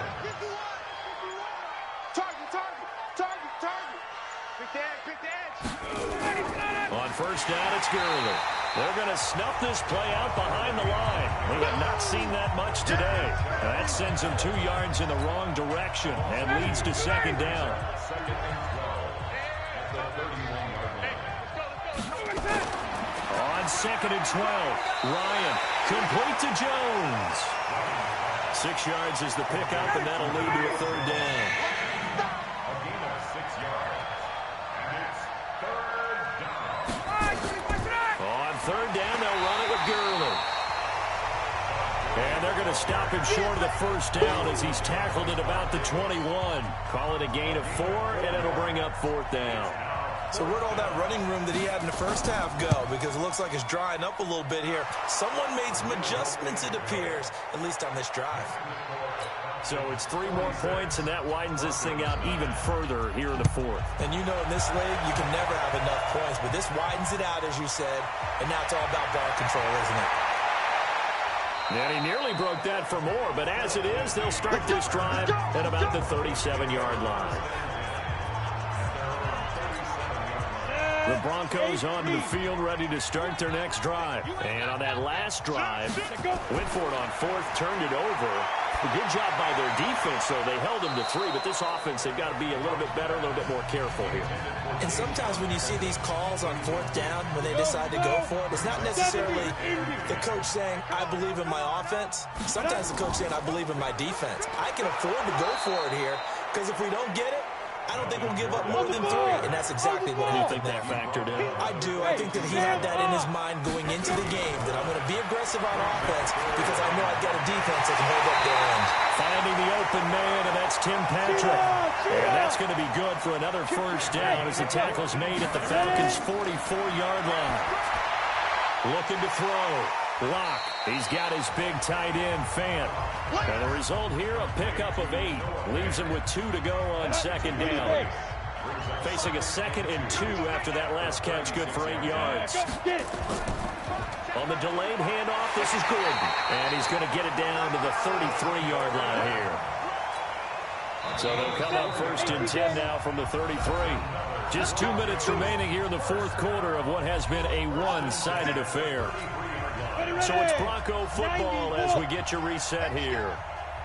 On first down, it's Gurley. They're going to snuff this play out behind the line. We have not seen that much today. That sends him 2 yards in the wrong direction and leads to second down. Second and 12 at the 31-yard line. On second and 12, Ryan complete to Jones. 6 yards is the pickup, and that'll lead to a third down. A gain of 6 yards. And it's third down. On third down, they'll run it with Gurley. And they're going to stop him short of the first down as he's tackled at about the 21. Call it a gain of 4, and it'll bring up 4th down. So where'd all that running room that he had in the first half go? Because it looks like it's drying up a little bit here. Someone made some adjustments, it appears, at least on this drive. So it's 3 more points, and that widens this thing out even further here in the 4th. And you know in this league, you can never have enough points, but this widens it out, as you said, and now it's all about ball control, isn't it? And he nearly broke that for more, but as it is, they'll start this drive at about the 37-yard line. The Broncos onto the field, ready to start their next drive. And on that last drive, went for it on 4th, turned it over. A good job by their defense, though. They held them to 3, but this offense, they've got to be a little bit better, a little bit more careful here. And sometimes when you see these calls on 4th down, when they decide to go for it, it's not necessarily the coach saying, I believe in my offense. Sometimes the coach saying, I believe in my defense. I can afford to go for it here, because if we don't get it, I don't think we'll give up more than 3, and that's exactly what happened. You think that factored in? I do. I think that he had that in his mind going into the game, that I'm going to be aggressive on offense because I know I've got a defense that can hold up their end. Finding the open man, and that's Tim Patrick. And that's going to be good for another first down as the tackle's made at the Falcons' 44-yard line. Looking to throw. Lock. He's got his big tight end, Fant. And the result here, a pickup of 8. Leaves him with 2 to go on second down. Facing a 2nd and 2 after that last catch, good for 8 yards. On the delayed handoff, this is Gordon. And he's going to get it down to the 33-yard line here. So they'll come up 1st and 10 now from the 33. Just 2 minutes remaining here in the 4th quarter of what has been a one-sided affair. So it's Bronco football as we get your reset here.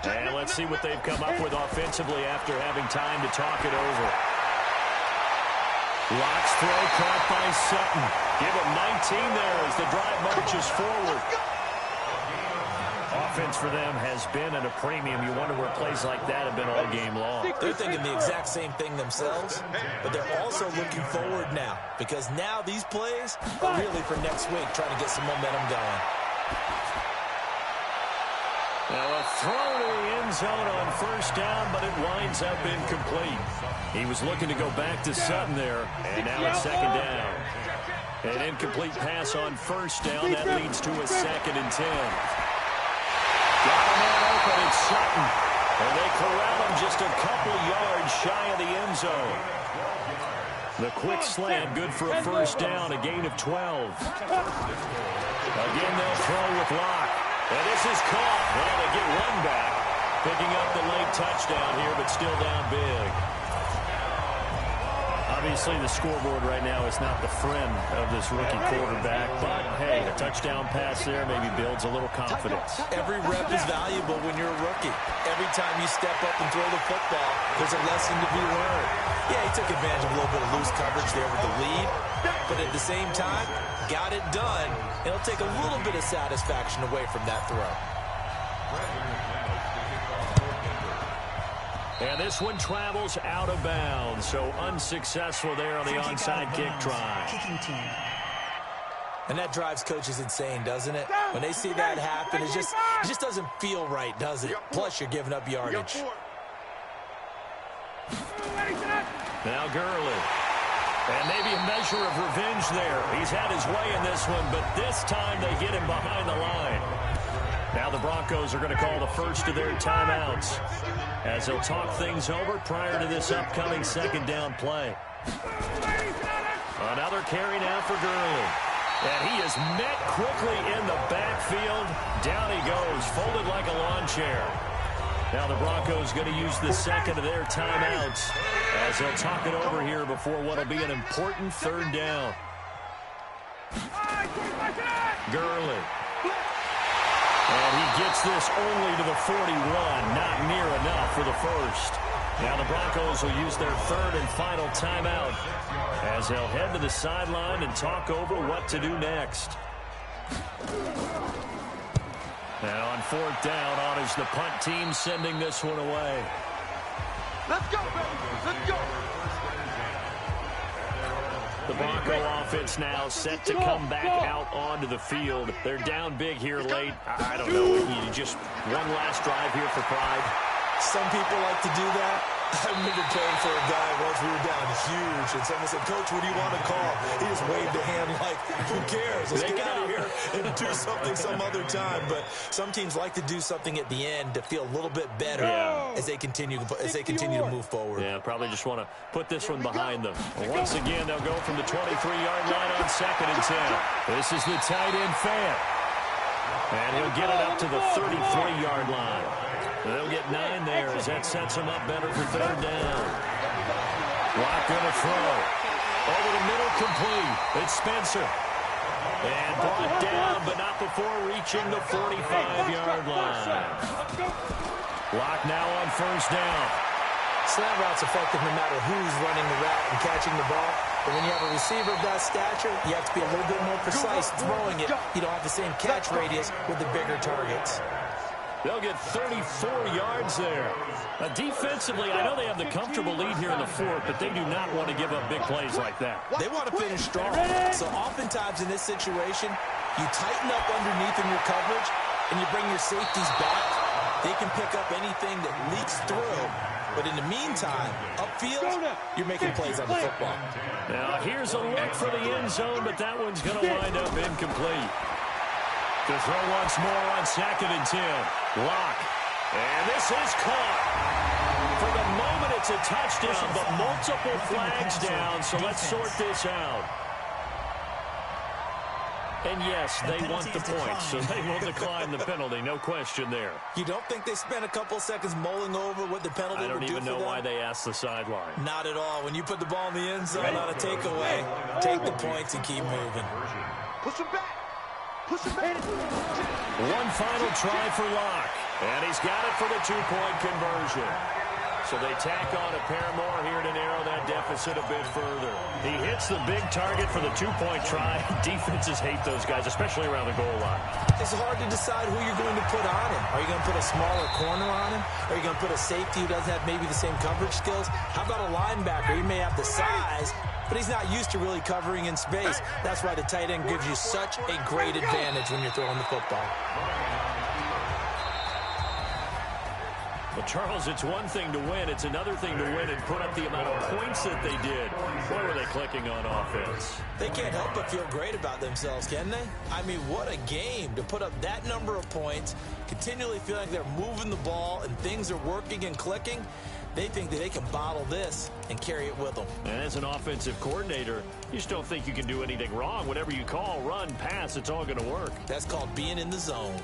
And let's see what they've come up with offensively after having time to talk it over. Lock's throw caught by Sutton. Give him 19 there as the drive marches forward. Offense for them has been at a premium. You wonder where plays like that have been all game long. They're thinking the exact same thing themselves, but they're also looking forward now because now these plays are really for next week, trying to get some momentum going. Now a throw to the end zone on first down, but it winds up incomplete. He was looking to go back to Sutton there, and now it's second down. An incomplete pass on first down. That leads to a 2nd and 10. Got a man open, it's Sutton. And they corral him just a couple yards shy of the end zone. The quick slant, good for a first down, a gain of 12. Again, they'll throw with Locke. And this is caught. Well, they get one back. Picking up the late touchdown here, but still down big. Obviously, the scoreboard right now is not the friend of this rookie quarterback. But, hey, a touchdown pass there maybe builds a little confidence. Every rep is valuable when you're a rookie. Every time you step up and throw the football, there's a lesson to be learned. Yeah, he took advantage of a little bit of loose coverage there with the lead. But at the same time, got it done. It'll take a little bit of satisfaction away from that throw. And this one travels out of bounds, so unsuccessful there on the onside kick try. Kicking team. And that drives coaches insane, doesn't it? When they see that happen, it just doesn't feel right, does it? Plus, you're giving up yardage. Now Gurley. And maybe a measure of revenge there. He's had his way in this one, but this time they get him behind the line. Now the Broncos are going to call the first of their timeouts as they'll talk things over prior to this upcoming second down play. Another carry now for Gurley. And he is met quickly in the backfield. Down he goes, folded like a lawn chair. Now the Broncos going to use the second of their timeouts as they'll talk it over here before what will be an important third down. Gurley. And he gets this only to the 41, not near enough for the first. Now the Broncos will use their third and final timeout as they'll head to the sideline and talk over what to do next. Now on fourth down, on is the punt team sending this one away. Let's go, baby. Let's go. The Bronco offense now set to come back out onto the field. They're down big here late. I don't know. You just one last drive here for pride. Some people like to do that. I remember playing for a guy once. We were down huge, and someone said, "Coach, what do you want to call?" He just waved a hand like, "Who cares? Let's get out of here and do something some other time." But some teams like to do something at the end to feel a little bit better as they continue to move forward. Yeah, probably just want to put this one behind them. Once again, they'll go from the 23-yard line on 2nd and 10. This is the tight end Fant. And he'll get it up to the 33-yard line. They'll get 9 there as that sets them up better for third down. Lock going to throw. Over the middle, complete. It's Spencer. And brought down, but not before reaching the 45-yard line. Lock now on first down. Slant route's effective no matter who's running the route and catching the ball. But when you have a receiver of that stature, you have to be a little bit more precise throwing it. You don't have the same catch radius with the bigger targets. They'll get 34 yards there. Now, defensively, I know they have the comfortable lead here in the fourth, but they do not want to give up big plays like that. They want to finish strong. So oftentimes in this situation, you tighten up underneath in your coverage, and you bring your safeties back. They can pick up anything that leaks through. But in the meantime, upfield, you're making plays on the football. Now, here's a look for the end zone, but that one's going to wind up incomplete. To throw once more on 2nd and 10. Lock. And this is caught. For the moment, it's a touchdown, but multiple flags down, so let's sort this out. And yes, they want the points, so they will decline the penalty. No question there. You don't think they spent a couple seconds mulling over what the penalty would do for them? I don't even know why they asked the sideline. Not at all. When you put the ball in the end zone on a takeaway, take the points and keep moving. Push him back. Push him back. One final try for Locke. And he's got it for the two-point conversion. So they tack on a pair more here to narrow that deficit a bit further. He hits the big target for the two-point try. Defenses hate those guys, especially around the goal line. It's hard to decide who you're going to put on him. Are you going to put a smaller corner on him? Are you going to put a safety who doesn't have maybe the same coverage skills? How about a linebacker? He may have the size, but he's not used to really covering in space. That's why the tight end gives you such a great advantage when you're throwing the football. Well, Charles, it's one thing to win. It's another thing to win and put up the amount of points that they did. What were they clicking on offense? They can't help but feel great about themselves, can they? I mean, what a game to put up that number of points, continually feeling like they're moving the ball and things are working and clicking. They think that they can bottle this and carry it with them. And as an offensive coordinator, you just don't think you can do anything wrong. Whatever you call, run, pass, it's all going to work. That's called being in the zone.